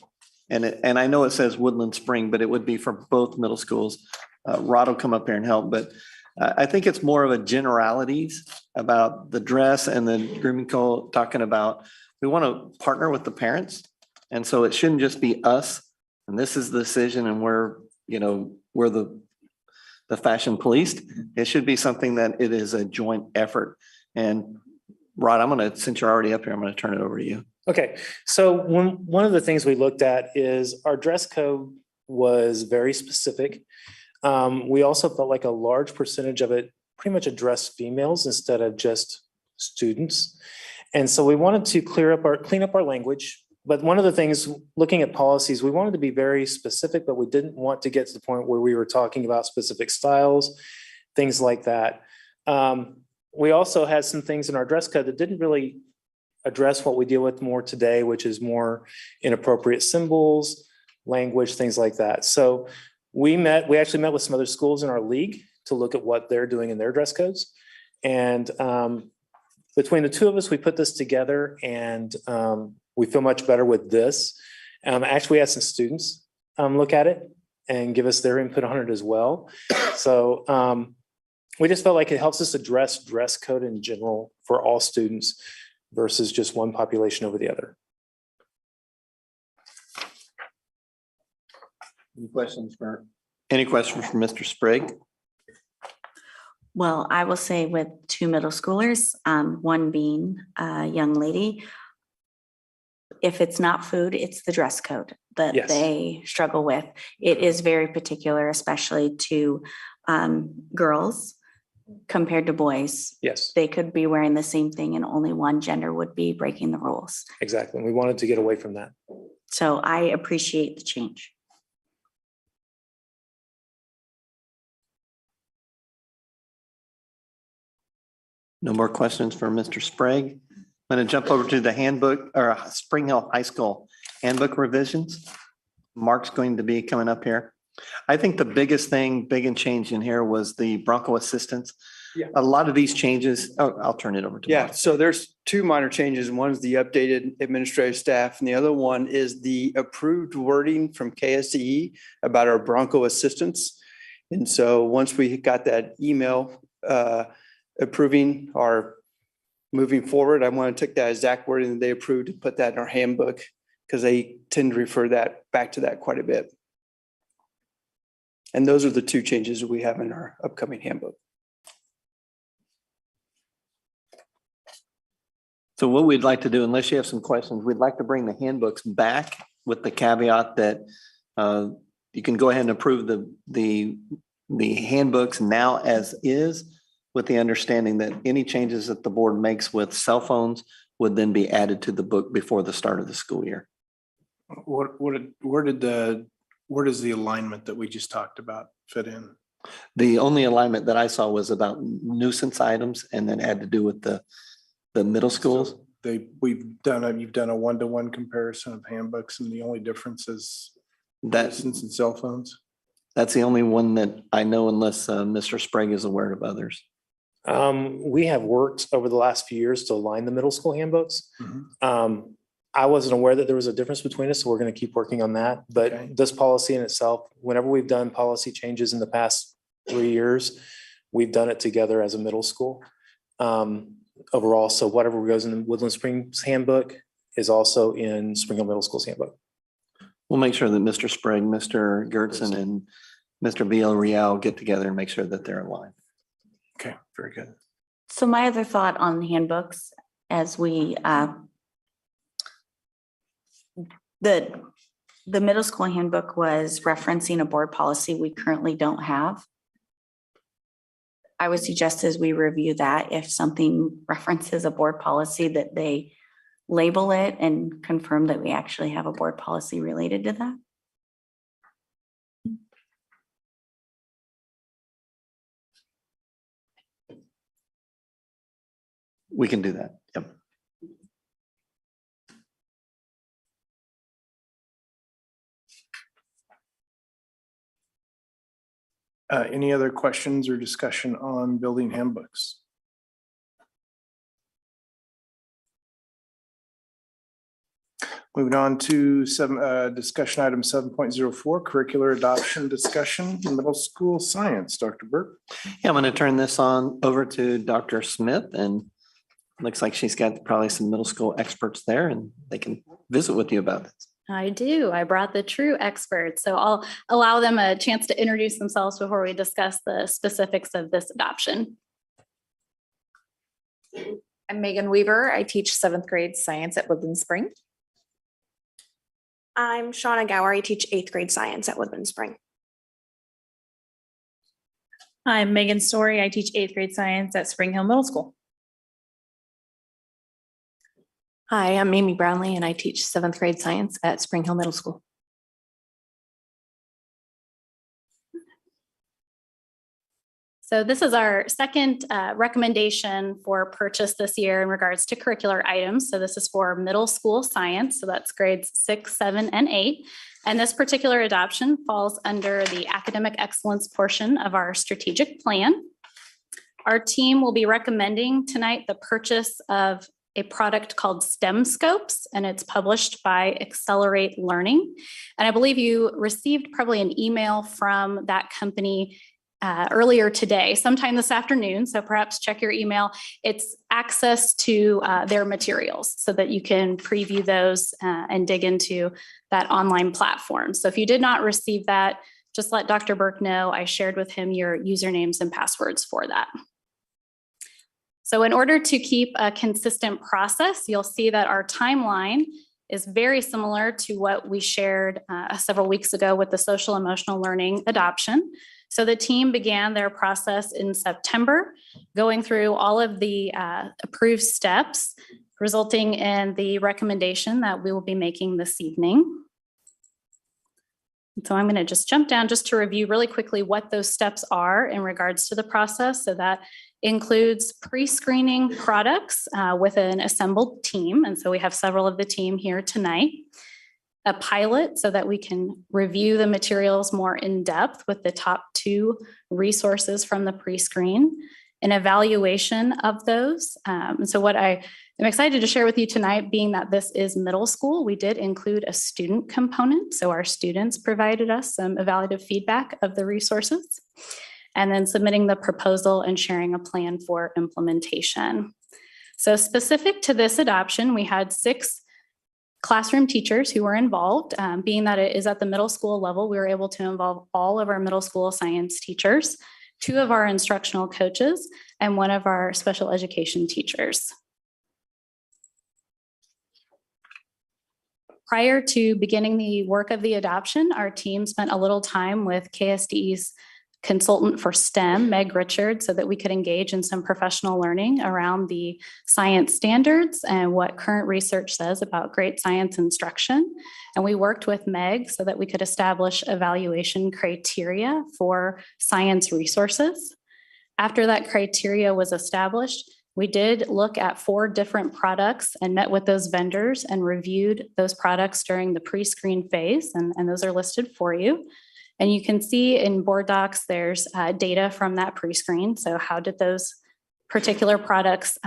and I know it says Woodland Spring, but it would be for both middle schools. Rod will come up here and help, but I think it's more of a generalities about the dress and the grooming code, talking about, we want to partner with the parents. And so it shouldn't just be us, and this is the decision, and we're the fashion police. It should be something that it is a joint effort. And Rod, since you're already up here, I'm going to turn it over to you. Okay, so one of the things we looked at is our dress code was very specific. We also felt like a large percentage of it pretty much addressed females instead of just students. And so we wanted to clean up our language. But one of the things, looking at policies, we wanted to be very specific, but we didn't want to get to the point where we were talking about specific styles, things like that. We also had some things in our dress code that didn't really address what we deal with more today, which is more inappropriate symbols, language, things like that. So we actually met with some other schools in our league to look at what they're doing in their dress codes. And between the two of us, we put this together, and we feel much better with this. Actually, we had some students look at it and give us their input on it as well. So we just felt like it helps us address dress code in general for all students versus just one population over the other. Any questions for Mr. Sprague? Well, I will say with two middle schoolers, one being a young lady, if it's not food, it's the dress code that Yes. they struggle with. It is very particular, especially to girls compared to boys. Yes, They could be wearing the same thing and only one gender would be breaking the rules. exactly. And we wanted to get away from that. So I appreciate the change. No more questions for Mr. Sprague. I'm going to jump over to the handbook, or Spring Hill High School handbook revisions. Mark's going to be coming up here. I think the biggest thing, big and change in here was the Bronco assistance. Yeah. A lot of these changes, I'll turn it over to Yeah, Mark. so there's two minor changes. One is the updated administrative staff, and the other one is the approved wording from KSCE about our Bronco assistance. And so once we got that email approving our moving forward, I want to take that exact wording that they approved and put that in our handbook, because they tend to refer that back to that quite a bit. And those are the two changes that we have in our upcoming handbook. So what we'd like to do, unless you have some questions, we'd like to bring the handbooks back with the caveat that you can go ahead and approve the handbooks now as is, with the understanding that any changes that the board makes with cell phones would then be added to the book before the start of the school year. Where does the alignment that we just talked about fit in? The only alignment that I saw was about nuisance items, and then had to do with the middle schools. You've done a one-to-one comparison of handbooks, and the only difference is nuisance and cell phones. That's the only one that I know, unless Mr. Sprague is aware of others. We have worked over the last few years to align the middle school handbooks. Mhm. I wasn't aware that there was a difference between us, so we're going to keep working on that. But Okay. this policy in itself, whenever we've done policy changes in the past 3 years, we've done it together as a middle school overall. So whatever goes in the Woodland Springs handbook is also in Spring Hill Middle School's handbook. We'll make sure that Mr. Sprague, Mr. Gertson, and Mr. Villarreal get together and make sure that they're in line. Okay, very good. So my other thought on handbooks as we, the middle school handbook was referencing a board policy we currently don't have. I would suggest as we review that, if something references a board policy, that they label it and confirm that we actually have a board policy related to that. We can do that. Yep. Any other questions or discussion on building handbooks? Moving on to discussion item 7.04, curricular adoption discussion, middle school science. Dr. Burke. Yeah, I'm going to turn this on over to Dr. Smith, and looks like she's got probably some middle school experts there, and they can visit with you about it. I do. I brought the true experts. So I'll allow them a chance to introduce themselves before we discuss the specifics of this adoption. I'm Megan Weaver. I teach 7th grade science at Woodland Spring. I'm Shauna Gower. I teach 8th grade science at Woodland Spring. I'm Megan Story. I teach 8th grade science at Spring Hill Middle School. Hi, I'm Amy Brownlee, and I teach 7th grade science at Spring Hill Middle School. So this is our second recommendation for purchase this year in regards to curricular items. So this is for middle school science. So that's grades 6, 7, and 8. And this particular adoption falls under the academic excellence portion of our strategic plan. Our team will be recommending tonight the purchase of a product called STEM Scopes, and it's published by Accelerate Learning. And I believe you received probably an email from that company earlier today, sometime this afternoon. So perhaps check your email. It's access to their materials so that you can preview those and dig into that online platform. So if you did not receive that, just let Dr. Burke know. I shared with him your usernames and passwords for that. So in order to keep a consistent process, you'll see that our timeline is very similar to what we shared several weeks ago with the social emotional learning adoption. So the team began their process in September, going through all of the approved steps, resulting in the recommendation that we will be making this evening. So I'm going to just jump down just to review really quickly what those steps are in regards to the process. So that includes pre-screening products with an assembled team. And so we have several of the team here tonight. A pilot so that we can review the materials more in depth with the top 2 resources from the pre-screen, an evaluation of those. And so what I am excited to share with you tonight, being that this is middle school, we did include a student component. So our students provided us some evaluative feedback of the resources, and then submitting the proposal and sharing a plan for implementation. So specific to this adoption, we had 6 classroom teachers who were involved. Being that it is at the middle school level, we were able to involve all of our middle school science teachers, 2 of our instructional coaches, and 1 of our special education teachers. Prior to beginning the work of the adoption, our team spent a little time with KSDE's consultant for STEM, Meg Richards, so that we could engage in some professional learning around the science standards and what current research says about great science instruction. And we worked with Meg so that we could establish evaluation criteria for science resources. After that criteria was established, we did look at 4 different products and met with those vendors and reviewed those products during the pre-screen phase, and those are listed for you. And you can see in board docs, there's data from that pre-screen. So how did those particular products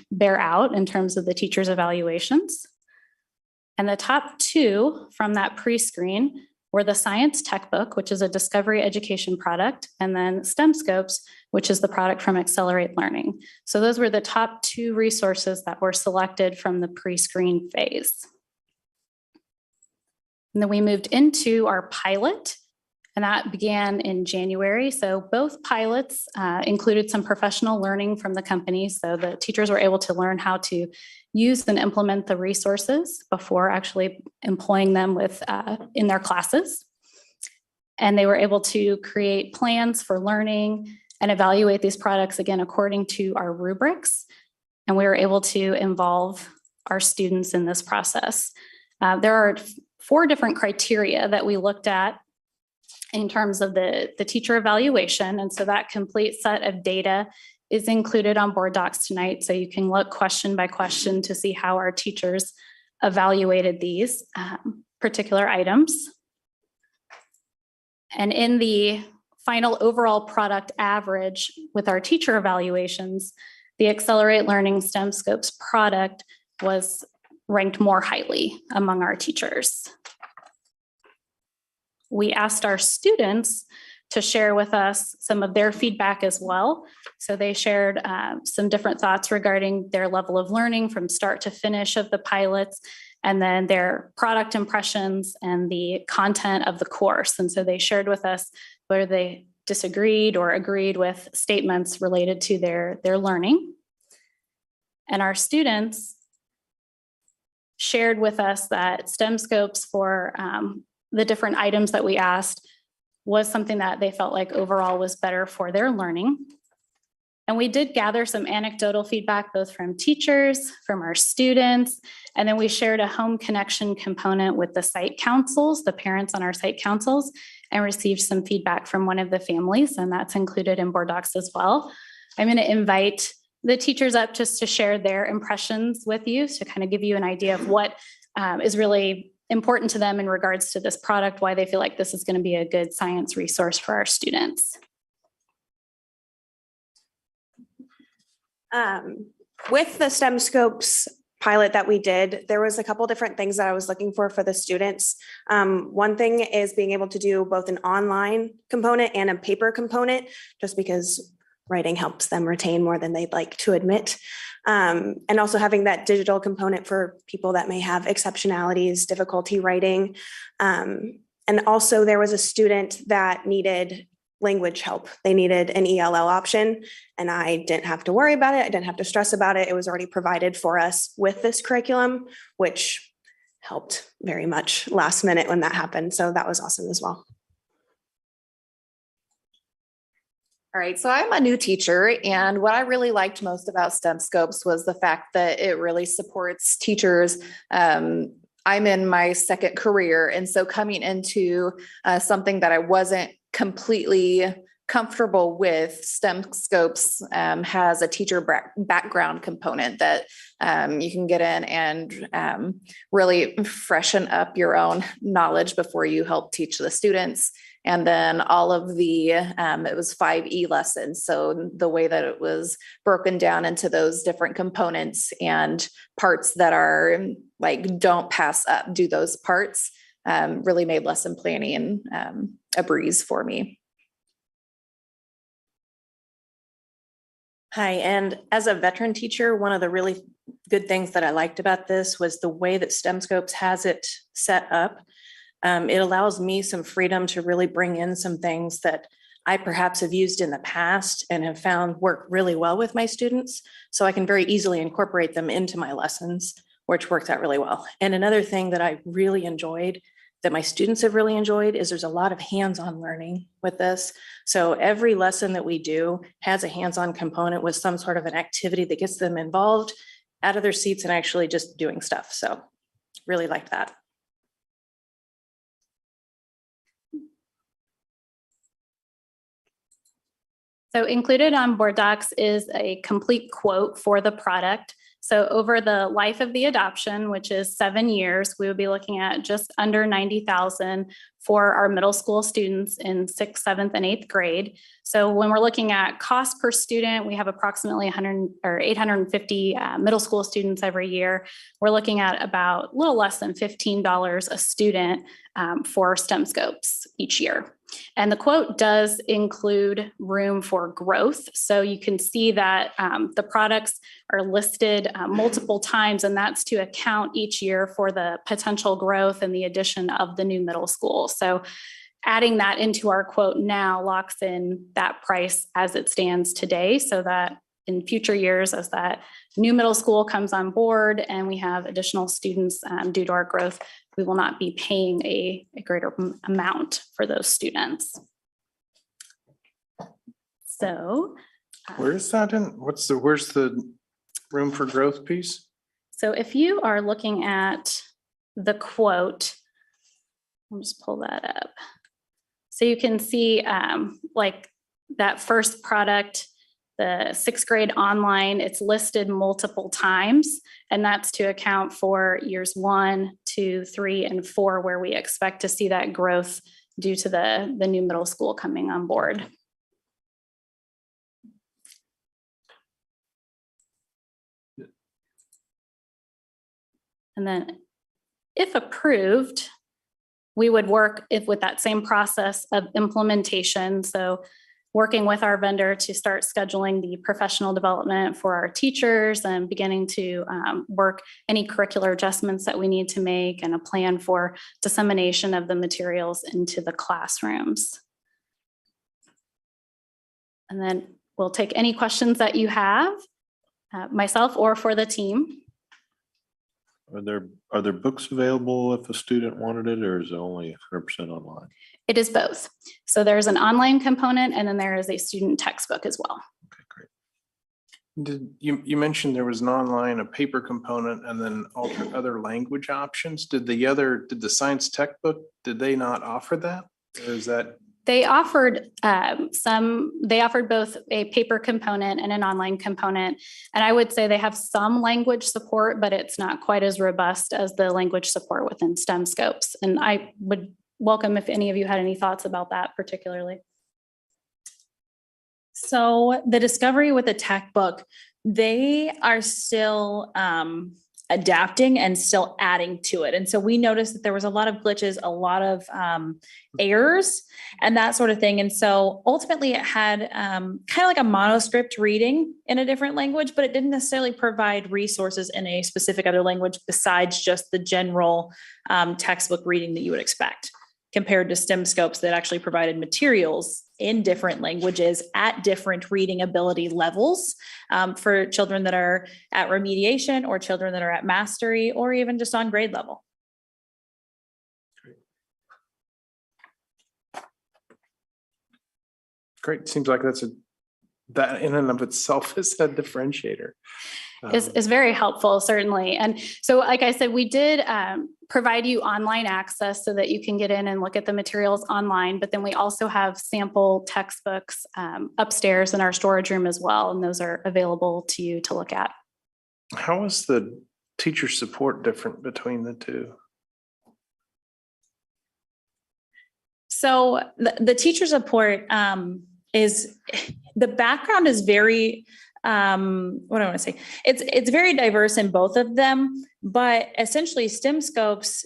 bear out in terms of the teacher's evaluations? And the top two from that pre-screen were the Science Textbook, which is a discovery education product, and then STEM Scopes, which is the product from Accelerate Learning. So those were the top two resources that were selected from the pre-screen phase. And then we moved into our pilot, and that began in January. So both pilots included some professional learning from the company. So the teachers were able to learn how to use and implement the resources before actually employing them in their classes. And they were able to create plans for learning and evaluate these products again according to our rubrics. And we were able to involve our students in this process. There are 4 different criteria that we looked at in terms of the teacher evaluation. And so that complete set of data is included on board docs tonight. So you can look question by question to see how our teachers evaluated these particular items. And in the final overall product average with our teacher evaluations, the Accelerate Learning STEM Scopes product was ranked more highly among our teachers. We asked our students to share with us some of their feedback as well. So they shared some different thoughts regarding their level of learning from start to finish of the pilots, and then their product impressions and the content of the course. And so they shared with us whether they disagreed or agreed with statements related to their learning. And our students shared with us that STEM Scopes for the different items that we asked was something that they felt like overall was better for their learning. And we did gather some anecdotal feedback, both from teachers, from our students, and then we shared a home connection component with the site councils, the parents on our site councils, and received some feedback from one of the families, and that's included in board docs as well. I'm going to invite the teachers up just to share their impressions with you, to kind of give you an idea of what is really important to them in regards to this product, why they feel like this is going to be a good science resource for our students. With the STEM Scopes pilot that we did, there was a couple different things that I was looking for the students. One thing is being able to do both an online component and a paper component, just because writing helps them retain more than they'd like to admit. And also having that digital component for people that may have exceptionalities, difficulty writing. And also there was a student that needed language help. They needed an ELL option, and I didn't have to worry about it. I didn't have to stress about it. It was already provided for us with this curriculum, which helped very much last minute when that happened. So that was awesome as well. All right, so I'm a new teacher, and what I really liked most about STEM Scopes was the fact that it really supports teachers. I'm in my second career, and so coming into something that I wasn't completely comfortable with, STEM Scopes has a teacher background component that you can get in and really freshen up your own knowledge before you help teach the students. And then all of the, it was 5 lessons. So the way that it was broken down into those different components and parts that are like, don't pass up, do those parts, really made lesson planning a breeze for me. Hi, and as a veteran teacher, one of the really good things that I liked about this was the way that STEM Scopes has it set up. It allows me some freedom to really bring in some things that I perhaps have used in the past and have found work really well with my students. So I can very easily incorporate them into my lessons, which works out really well. And another thing that I really enjoyed, that my students have really enjoyed, is there's a lot of hands-on learning with this. So every lesson that we do has a hands-on component with some sort of an activity that gets them involved, out of their seats and actually just doing stuff. So really liked that. So included on board docs is a complete quote for the product. So over the life of the adoption, which is 7 years, we would be looking at just under $90,000 for our middle school students in 6th, 7th, and 8th grade. So when we're looking at cost per student, we have approximately 100 or 850 middle school students every year. We're looking at about a little less than $15 a student for STEM scopes each year. And the quote does include room for growth. So you can see that the products are listed multiple times, and that's to account each year for the potential growth and the addition of the new middle school. So adding that into our quote now locks in that price as it stands today, so that in future years, as that new middle school comes on board and we have additional students due to our growth, we will not be paying a greater amount for those students. So Where's that in? Where's the room for growth piece? So if you are looking at the quote, I'll just pull that up. So you can see like that first product, the 6th grade online, it's listed multiple times, and that's to account for years 1, 2, 3, and 4, where we expect to see that growth due to the new middle school coming on board. And then if approved, we would work with that same process of implementation. So working with our vendor to start scheduling the professional development for our teachers and beginning to work any curricular adjustments that we need to make, and a plan for dissemination of the materials into the classrooms. And then we'll take any questions that you have, myself or for the team. Are there books available if a student wanted it, or is it only 100% online? It is both. So there's an online component, and then there is a student textbook as well. Did you mentioned there was an online, a paper component, and then other language options? Did the science tech book, did they not offer that? Or is that? They offered both a paper component and an online component. And I would say they have some language support, but it's not quite as robust as the language support within STEM scopes. And I would welcome if any of you had any thoughts about that particularly. So the discovery with the tech book, they are still adapting and still adding to it. And so we noticed that there was a lot of glitches, a lot of errors and that sort of thing. And so ultimately it had kind of like a monoscript reading in a different language, but it didn't necessarily provide resources in a specific other language besides just the general textbook reading that you would expect, compared to STEM scopes that actually provided materials in different languages at different reading ability levels for children that are at remediation or children that are at mastery or even just on grade level. Great. Seems like that in and of itself is a differentiator. Is very helpful, certainly. And so, like I said, we did provide you online access so that you can get in and look at the materials online, but then we also have sample textbooks upstairs in our storage room as well, and those are available to you to look at. How is the teacher support different between the two? So the teacher support is, the background is very, what do I want to say? It's very diverse in both of them, but essentially STEM scopes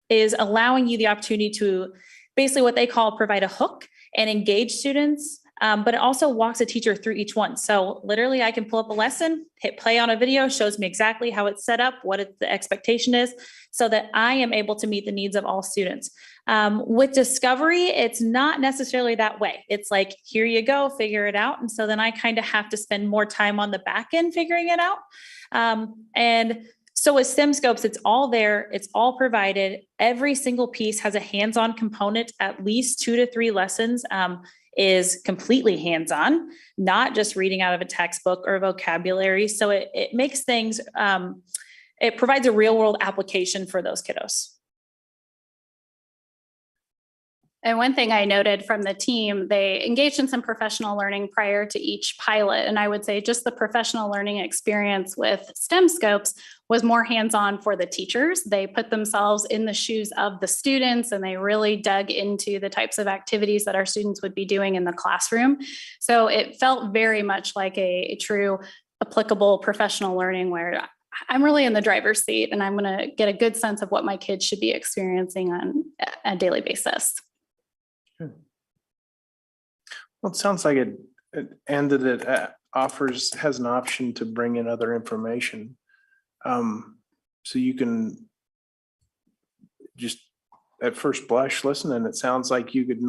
is allowing you the opportunity to basically what they call provide a hook and engage students. But it also walks a teacher through each one. So literally I can pull up a lesson, hit play on a video, shows me exactly how it's set up, what the expectation is, so that I am able to meet the needs of all students. With Discovery, it's not necessarily that way. It's like, here you go, figure it out. And so then I kind of have to spend more time on the back end figuring it out. And so with STEM scopes, it's all there. It's all provided. Every single piece has a hands-on component, at least 2 to 3 lessons. Is completely hands-on, not just reading out of a textbook or vocabulary. So it makes things, it provides a real world application for those kiddos. And one thing I noted from the team, they engaged in some professional learning prior to each pilot. And I would say just the professional learning experience with STEM scopes was more hands-on for the teachers. They put themselves in the shoes of the students and they really dug into the types of activities that our students would be doing in the classroom. So it felt very much like a true applicable professional learning where I'm really in the driver's seat and I'm going to get a good sense of what my kids should be experiencing on a daily basis. Well, it sounds like it has an option to bring in other information. So you can just at first blush listen, and it sounds like you could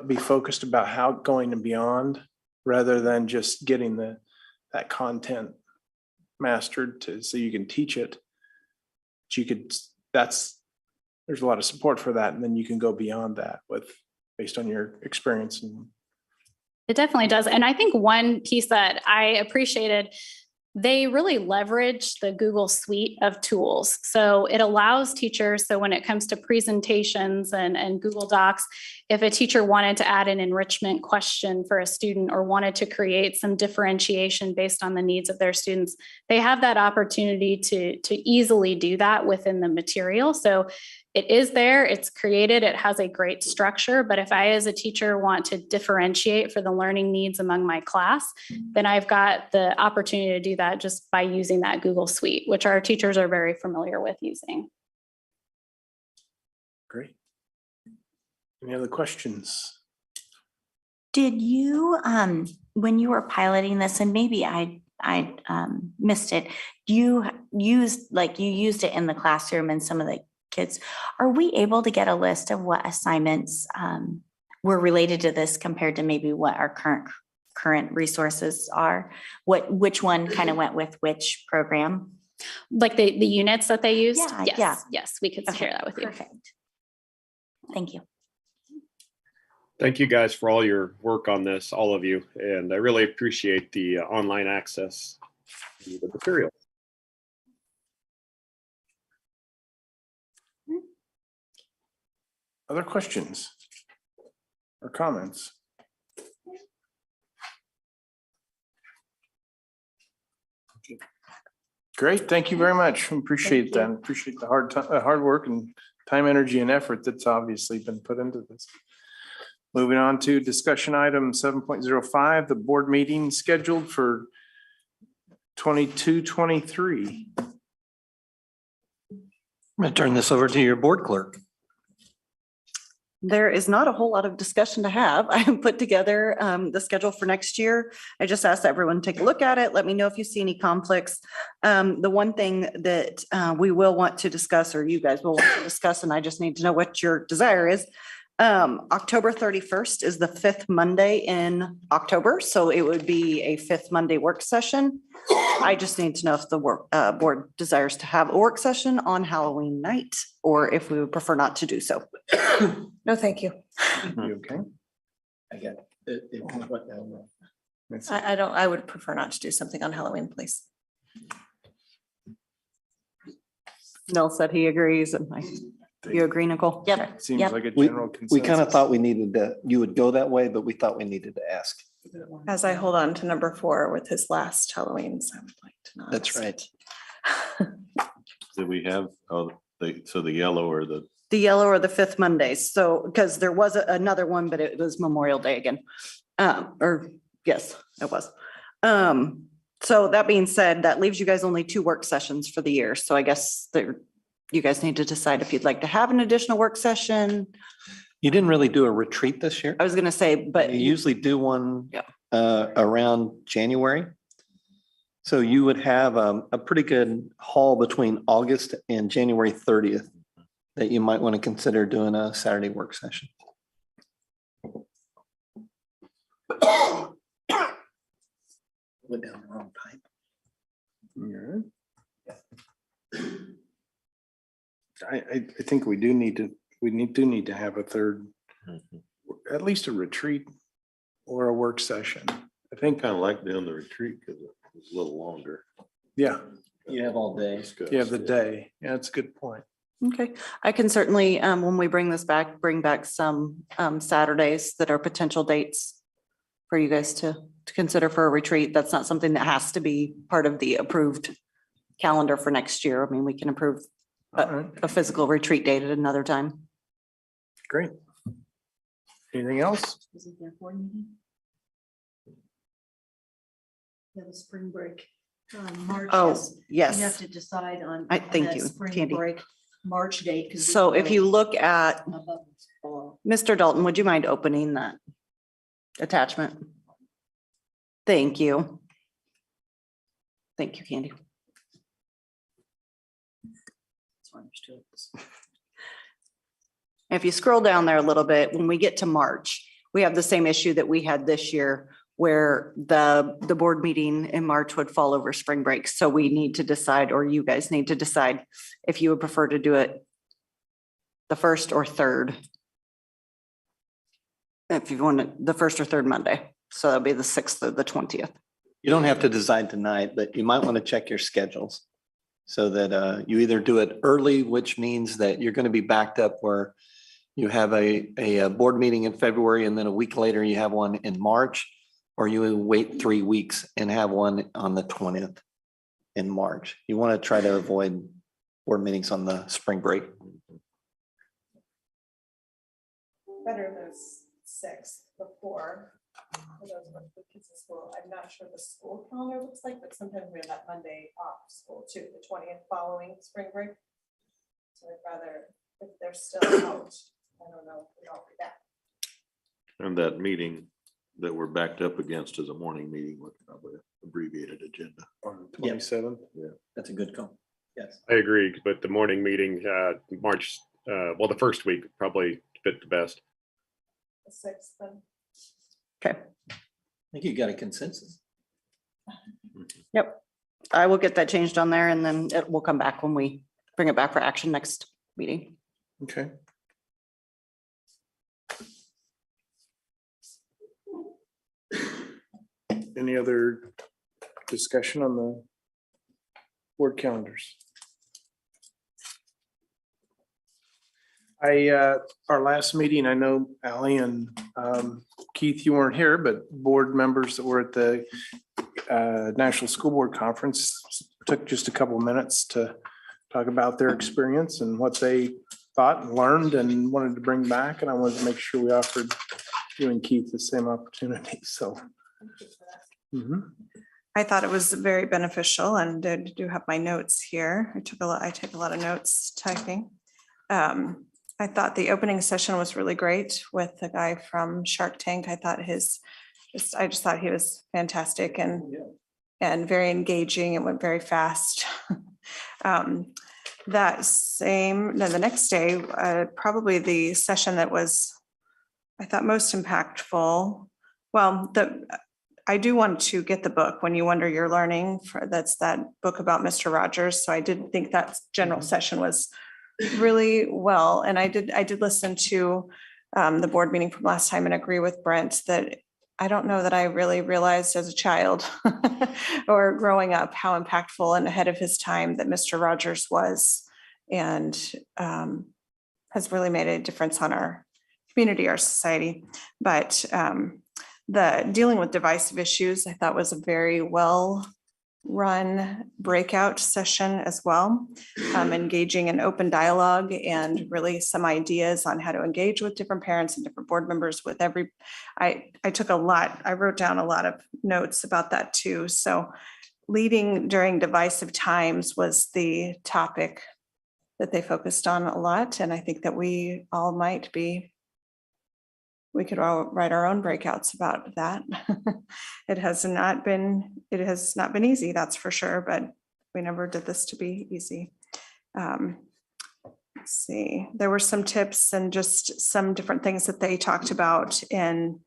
be focused about how going and beyond rather than just getting that content mastered so you can teach it. There's a lot of support for that. And then you can go beyond that based on your experience. It definitely does. And I think one piece that I appreciated, they really leverage the Google suite of tools. So it allows teachers, so when it comes to presentations and Google Docs, if a teacher wanted to add an enrichment question for a student or wanted to create some differentiation based on the needs of their students, they have that opportunity to easily do that within the material. So it is there, it's created, it has a great structure, but if I as a teacher want to differentiate for the learning needs among my class, then I've got the opportunity to do that just by using that Google Suite, which our teachers are very familiar with using. Great. Any other questions? Did you, when you were piloting this, and maybe I missed it, you used it in the classroom and some of the kids, are we able to get a list of what assignments were related to this compared to maybe what our current resources are? Which one kind of went with which program? Like the units that they used? Yeah. Yes, we could share that with you. Perfect. Thank you. Thank you guys for all your work on this, all of you. And I really appreciate the online access to the material. Other questions or comments? Okay. Great. Thank you very much. Appreciate that. Appreciate the hard work and time, energy, and effort that's obviously been put into this. Moving on to discussion item 7.05, the board meeting scheduled for 22-23. I'm going to turn this over to your board clerk. There is not a whole lot of discussion to have. I have put together the schedule for next year. I just asked everyone to take a look at it. Let me know if you see any conflicts. The one thing that we will want to discuss, or you guys will want to discuss, and I just need to know what your desire is. October 31st is the 5th Monday in October, so it would be a 5th Monday work session. I just need to know if the board desires to have a work session on Halloween night, or if we would prefer not to do so. No, thank you. You okay? I get it. What now? I would prefer not to do something on Halloween, please. Nell said he agrees, and you agree, Nicole? Yep. Seems Yep. like a We general consensus. kind of thought you would go that way, but we thought we needed to ask. As I hold on to number 4 with his last Halloweens, I would like to not. That's right. Did we have, the yellow or the The yellow or the 5th Mondays. So, because there was another one, but it was Memorial Day again. Yes, it was. So that being said, that leaves you guys only 2 work sessions for the year. So I guess you guys need to decide if you'd like to have an additional work session. You didn't really do a retreat this year. I was going to say, but You usually do one around January. So you would have a pretty good haul between August and January 30th that you might want to consider doing a Saturday work session. Went down the wrong pipe. I think we do need to have a third, at least a retreat or a work session. I think kind of like doing the retreat because it was a little longer. Yeah. You have all day. You have the day. Yeah, that's a good point. okay, I can certainly, when we bring this back, bring back some Saturdays that are potential dates for you guys to consider for a retreat. That's not something that has to be part of the approved calendar for next year. I mean, we can approve a physical retreat date at another time. Great. Anything else? Isn't there board meeting? Yeah, the spring break. March. Oh, is- yes. We have to decide on. Thank that you, spring Candy. break March date. 'cause we So if go you look at, above and below. Mr. Dalton, would you mind opening that attachment? Thank you. Thank you, Candy. So I understood. If you scroll down there a little bit, when we get to March, we have the same issue that we had this year where the board meeting in March would fall over spring break. So we need to decide, or you guys need to decide if you would prefer to do it the first or third. If you want it the first or third Monday. So that'll be the 6th or the 20th. You don't have to decide tonight, but you might want to check your schedules so that you either do it early, which means that you're going to be backed up where you have a board meeting in February and then a week later you have one in March, or you wait 3 weeks and have one on the 20th in March. You want to try to avoid board meetings on the spring break. Better those 6 before. For those with the kids in school. I'm not sure the school calendar looks like, but sometimes we have that Monday off school too, the 20th following spring break. So I'd rather, if they're still out, I don't know, if we all be back. And that meeting that we're backed up against is a morning meeting with probably abbreviated agenda. On the 27th. Yeah. That's a good call. Yes. I agree, but the morning meeting, March, well, the first week probably fit the best. The 6th then. Okay. I think you got a consensus. Yep. I will get that changed on there and then it will come back when we bring it back for action next meeting. Okay. Any other discussion on the board calendars? Our last meeting, I know Ally and Keith, you weren't here, but board members that were at the National School Board Conference took just a couple of minutes to talk about their experience and what they thought and learned and wanted to bring back. And I wanted to make sure we offered you and Keith the same opportunity, so. I thought it was very beneficial and I do have my notes here. I take a lot of notes typing. I thought the opening session was really great with the guy from Shark Tank. I just thought he was fantastic and very engaging. It went very fast. The next day, probably the session that was, I thought, most impactful. Well, I do want to get the book When You Wonder You're Learning. That's that book about Mr. Rogers. So I did think that general session was really well. And I did listen to the board meeting from last time and agree with Brent that I don't know that I really realized as a child or growing up how impactful and ahead of his time that Mr. Rogers was, and has really made a difference on our community, our society. But the dealing with divisive issues, I thought was a very well run breakout session as well, engaging in open dialogue and really some ideas on how to engage with different parents and different board members with I wrote down a lot of notes about that too. So leading during divisive times was the topic that they focused on a lot. And I think that we could all write our own breakouts about that. It has not been easy, that's for sure, but we never did this to be easy. Let's see, there were some tips and just some different things that they talked about in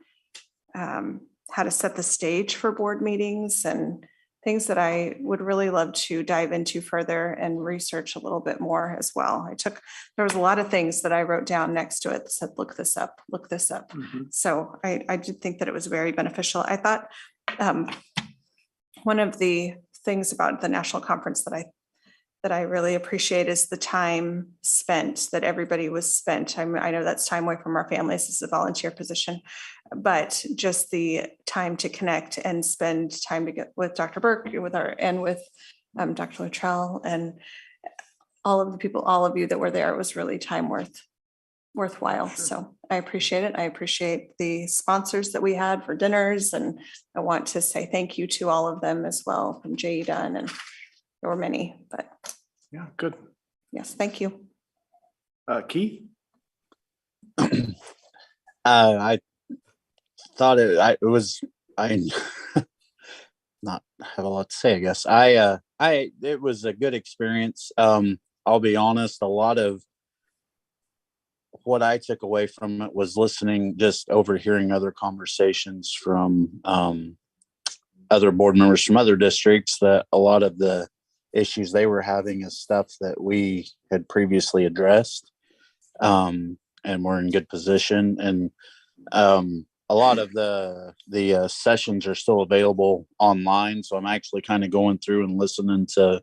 how to set the stage for board meetings and things that I would really love to dive into further and research a little bit more as well. There was a lot of things that I wrote down next to it that said, look this up. So I did think that it was very beneficial. I thought one of the things about the national conference that I really appreciate is the time spent that everybody was spent. I know that's time away from our families. This is a volunteer position, but just the time to connect and spend time to get with Dr. Burke, with Dr. Luttrell, and all of the people, all of you that were there. It was really time worthwhile. So I appreciate it. I appreciate the sponsors that we had for dinners, and I want to say thank you to all of them as well, from Jay Dunn, and there were many, but Yeah, good. yes, thank you. Keith? I thought it was, I not have a lot to say, I guess. It was a good experience. I'll be honest, a lot of what I took away from it was listening, just overhearing other conversations from other board members from other districts, that a lot of the issues they were having is stuff that we had previously addressed, and we're in good position. And a lot of the sessions are still available online, so I'm actually kind of going through and listening to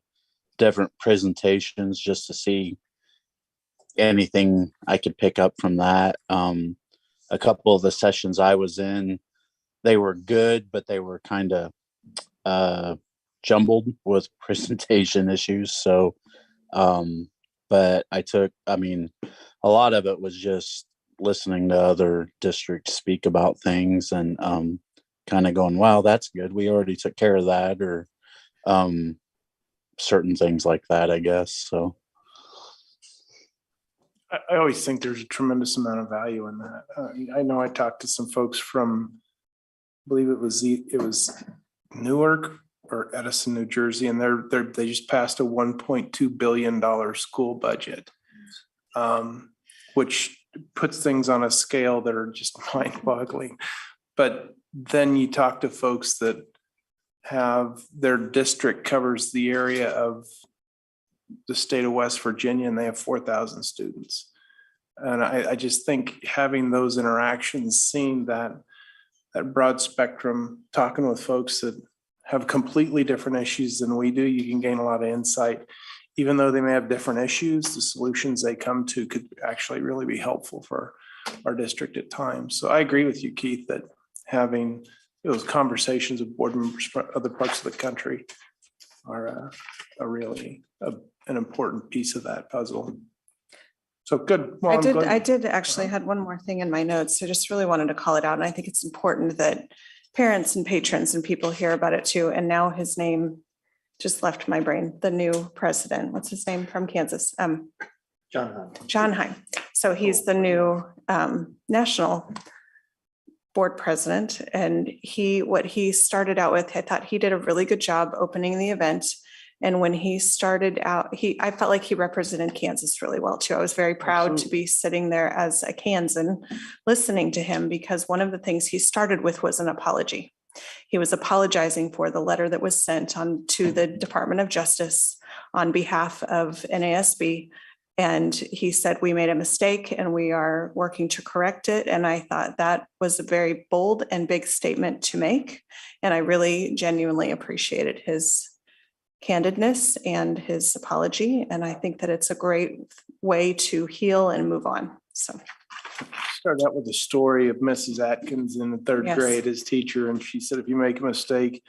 different presentations just to see anything I could pick up from that. A couple of the sessions I was in, they were good, but they were kind of jumbled with presentation issues. So, but I mean, a lot of it was just listening to other districts speak about things, and kind of going, wow, that's good. We already took care of that, or certain things like that, I guess. So I always think there's a tremendous amount of value in that. I know I talked to some folks from, I believe it was Newark or Edison, New Jersey, and they just passed a $1.2 billion school budget, which puts things on a scale that are just mind-boggling. But then you talk to folks that have their district covers the area of the state of West Virginia, and they have 4,000 students. And I just think having those interactions, seeing that broad spectrum, talking with folks that have completely different issues than we do, you can gain a lot of insight. Even though they may have different issues, the solutions they come to could actually really be helpful for our district at times. So I agree with you, Keith, that having those conversations with board members from other parts of the country are really an important piece of that puzzle. So good. Well, I did actually had one more thing in my notes. I just really wanted to call it out. And I think it's important that parents and patrons and people hear about it too. And now his name just left my brain, the new president. What's his name from Kansas? John Heim. So he's the new national board president. And what he started out with, I thought he did a really good job opening the event. And when he started out, I felt like he represented Kansas really well too. I was very proud to be sitting there as a Kansan listening to him, because one of the things he started with was an apology. He was apologizing for the letter that was sent on to the Department of Justice on behalf of NASB. And he said, we made a mistake and we are working to correct it. And I thought that was a very bold and big statement to make. And I really genuinely appreciated his candidness and his apology. And I think that it's a great way to heal and move on. So started out with a story of Mrs. Atkins in the third Yes. grade as teacher. And she said, if you make a mistake,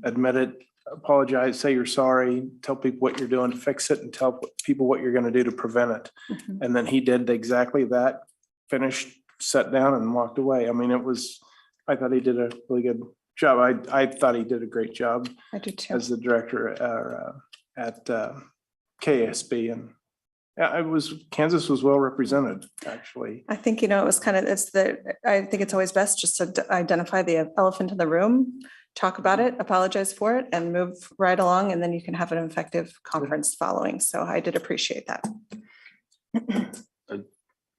admit it, apologize, say you're sorry, tell people what you're doing to fix it, and tell people what you're going to do to prevent it. Mhm. And then he did exactly that, finished, sat down and walked away. I mean, I thought he did a really good job. I thought he did a great job I do too. as the director at KSB. And yeah, Kansas was well represented, actually. I think, it was I think it's always best just to identify the elephant in the room, talk about it, apologize for it, and move right along. And then you can have an effective conference following. So I did appreciate that.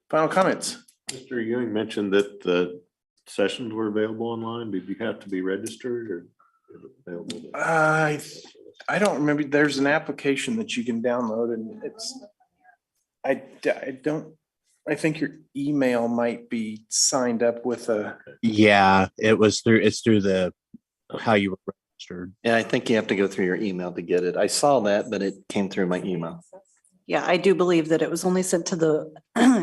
Final comments? Mr. Ewing mentioned that the sessions were available online. Did you have to be registered, or is it available? I don't remember. There's an application that you can download, and I think your email might be signed up with yeah, it's through how you were registered. Yeah, I think you have to go through your email to get it. I saw that, but it came through my email. Yeah, I do believe that it was only sent to the,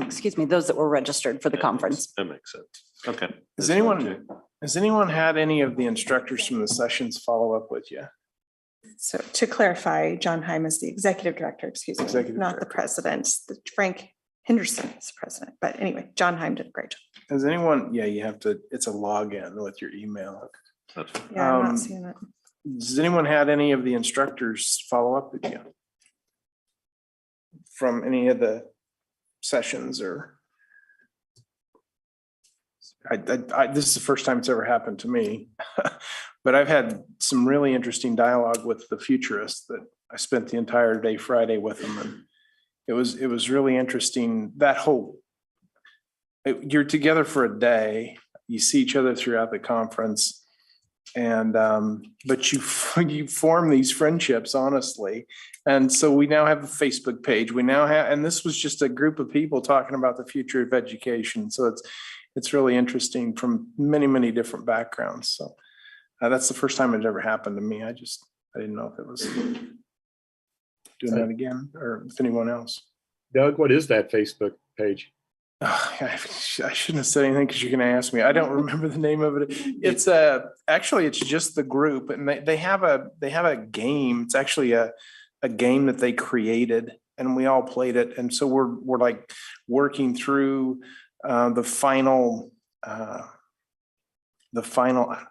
excuse me, those that were registered for the conference. That makes sense. Okay. Has anyone had any of the instructors from the sessions follow up with you? So to clarify, John Heim is the executive director, excuse me, Executive not the president. Frank Henderson is the president. But anyway, John Heim did a great job. Has anyone, yeah, you have to, it's a login with your email. Yeah, I'm Um, not seeing it. Does anyone had any of the instructors follow up with you? From any of the sessions or? This is the first time it's ever happened to me, but I've had some really interesting dialogue with the futurists that I spent the entire day Friday with them. And it was really interesting. That whole, you're together for a day, you see each other throughout the conference. And, but you form these friendships, honestly. And so we now have a Facebook page. We now have, and this was just a group of people talking about the future of education. So it's really interesting from many, many different backgrounds. So that's the first time it's ever happened to me. I didn't know if it was doing that again or with anyone else. Doug, what is that Facebook page? I shouldn't have said anything because you're going to ask me. I don't remember the name of it. It's actually it's just the group, and they have a game. It's actually a game that they created, and we all played it. And so we're like working through the final. I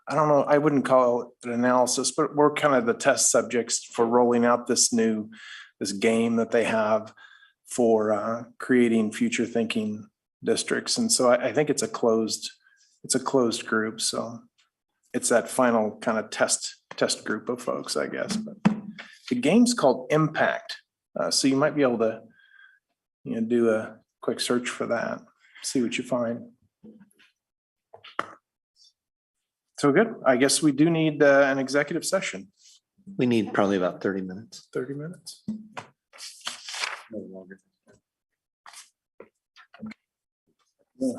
don't know. I wouldn't call it an analysis, but we're kind of the test subjects for rolling out this game that they have for creating future thinking districts. And so I think it's a closed group. So it's that final kind of test group of folks, I guess. But the game's called Impact. So you might be able to, do a quick search for that, see what you find. So good. I guess we do need an executive session. We need probably about 30 minutes. 30 minutes. No longer. Yeah.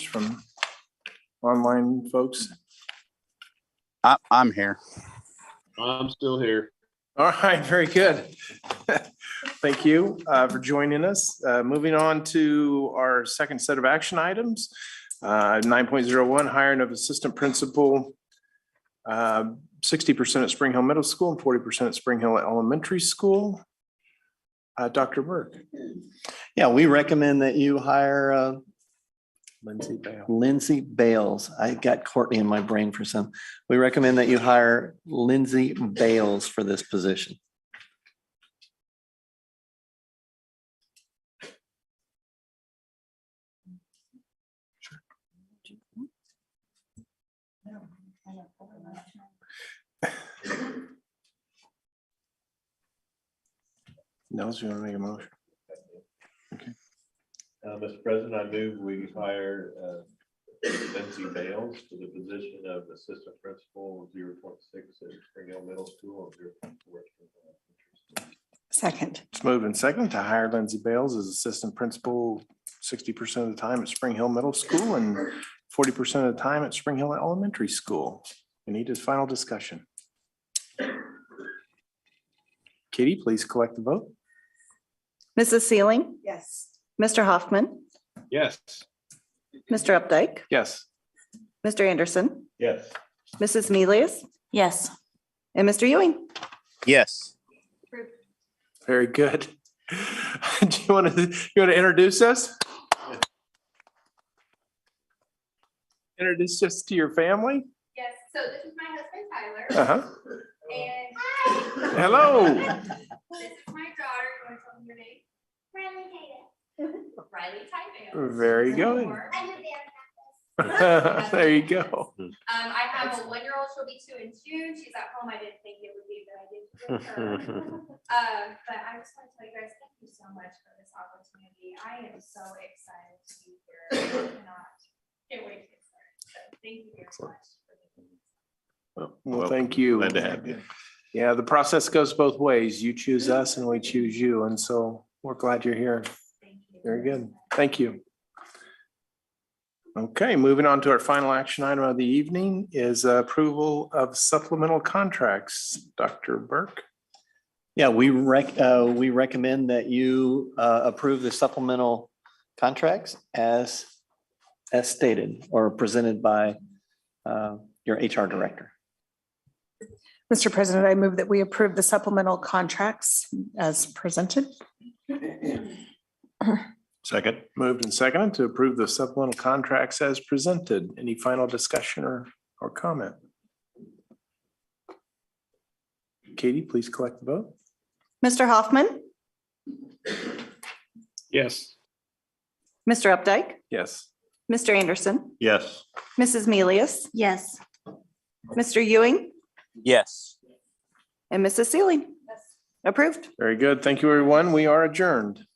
from online folks? I'm here. I'm still here. All right, very good. Thank you for joining us. Moving on to our second set of action items. 9.01, hiring of assistant principal, 60% at Spring Hill Middle School and 40% at Spring Hill Elementary School. Dr. Burke. Yeah, we recommend that you hire Lindsay Bale. Lindsay Bales. I got Courtney in my brain for some. We recommend that you hire Lindsay Bales for this position. Nels, you want to make a motion? Mr. President, I move we hire Lindsay Bales to the position of assistant principal 0.6 at Spring Hill Middle School and 0.4 at Spring Hill Elementary School. Second. It's moved and second to hire Lindsay Bales as assistant principal 60% of the time at Spring Hill Middle School and 40% of the time at Spring Hill Elementary School. We need his final discussion. Katie, please collect the vote. Mrs. Sealing, Yes. Mr. Hoffman, Yes. Mr. Updike, Yes. Mr. Anderson, Yes. Mrs. Milius, Yes. and Mr. Ewing. Yes. Very good. Do you want to introduce us? Introduce us to your family? Yes, so this is my husband Tyler. And Hello. this is my daughter. You want to tell me your name? Riley Tyvale. Very good. I'm a band. There you go. I have a 1-year-old. She'll be 2 in June. She's at home. I didn't think it would be a good idea to bring her. But I just want to tell you guys, thank you so much for this opportunity. I am so excited to be here. Can't wait to get started. So thank you very much. Well, thank you. Glad to have you. Yeah, the process goes both ways. You choose us and we choose you. And so we're glad you're here. Very good. Thank you. Okay, moving on to our final action item of the evening is approval of supplemental contracts. Dr. Burke. Yeah, we recommend that you approve the supplemental contracts as stated or presented by your HR director. Mr. President, I move that we approve the supplemental contracts as presented. Second. Moved and seconded to approve the supplemental contracts as presented. Any final discussion or comment? Katie, please collect the vote. Mr. Hoffman, Yes. Mr. Updike, Yes. Mr. Anderson, Yes. Mrs. Milius, Yes. Mr. Ewing, Yes. and Mrs. Sealing. Approved. Very good. Thank you, everyone. We are adjourned.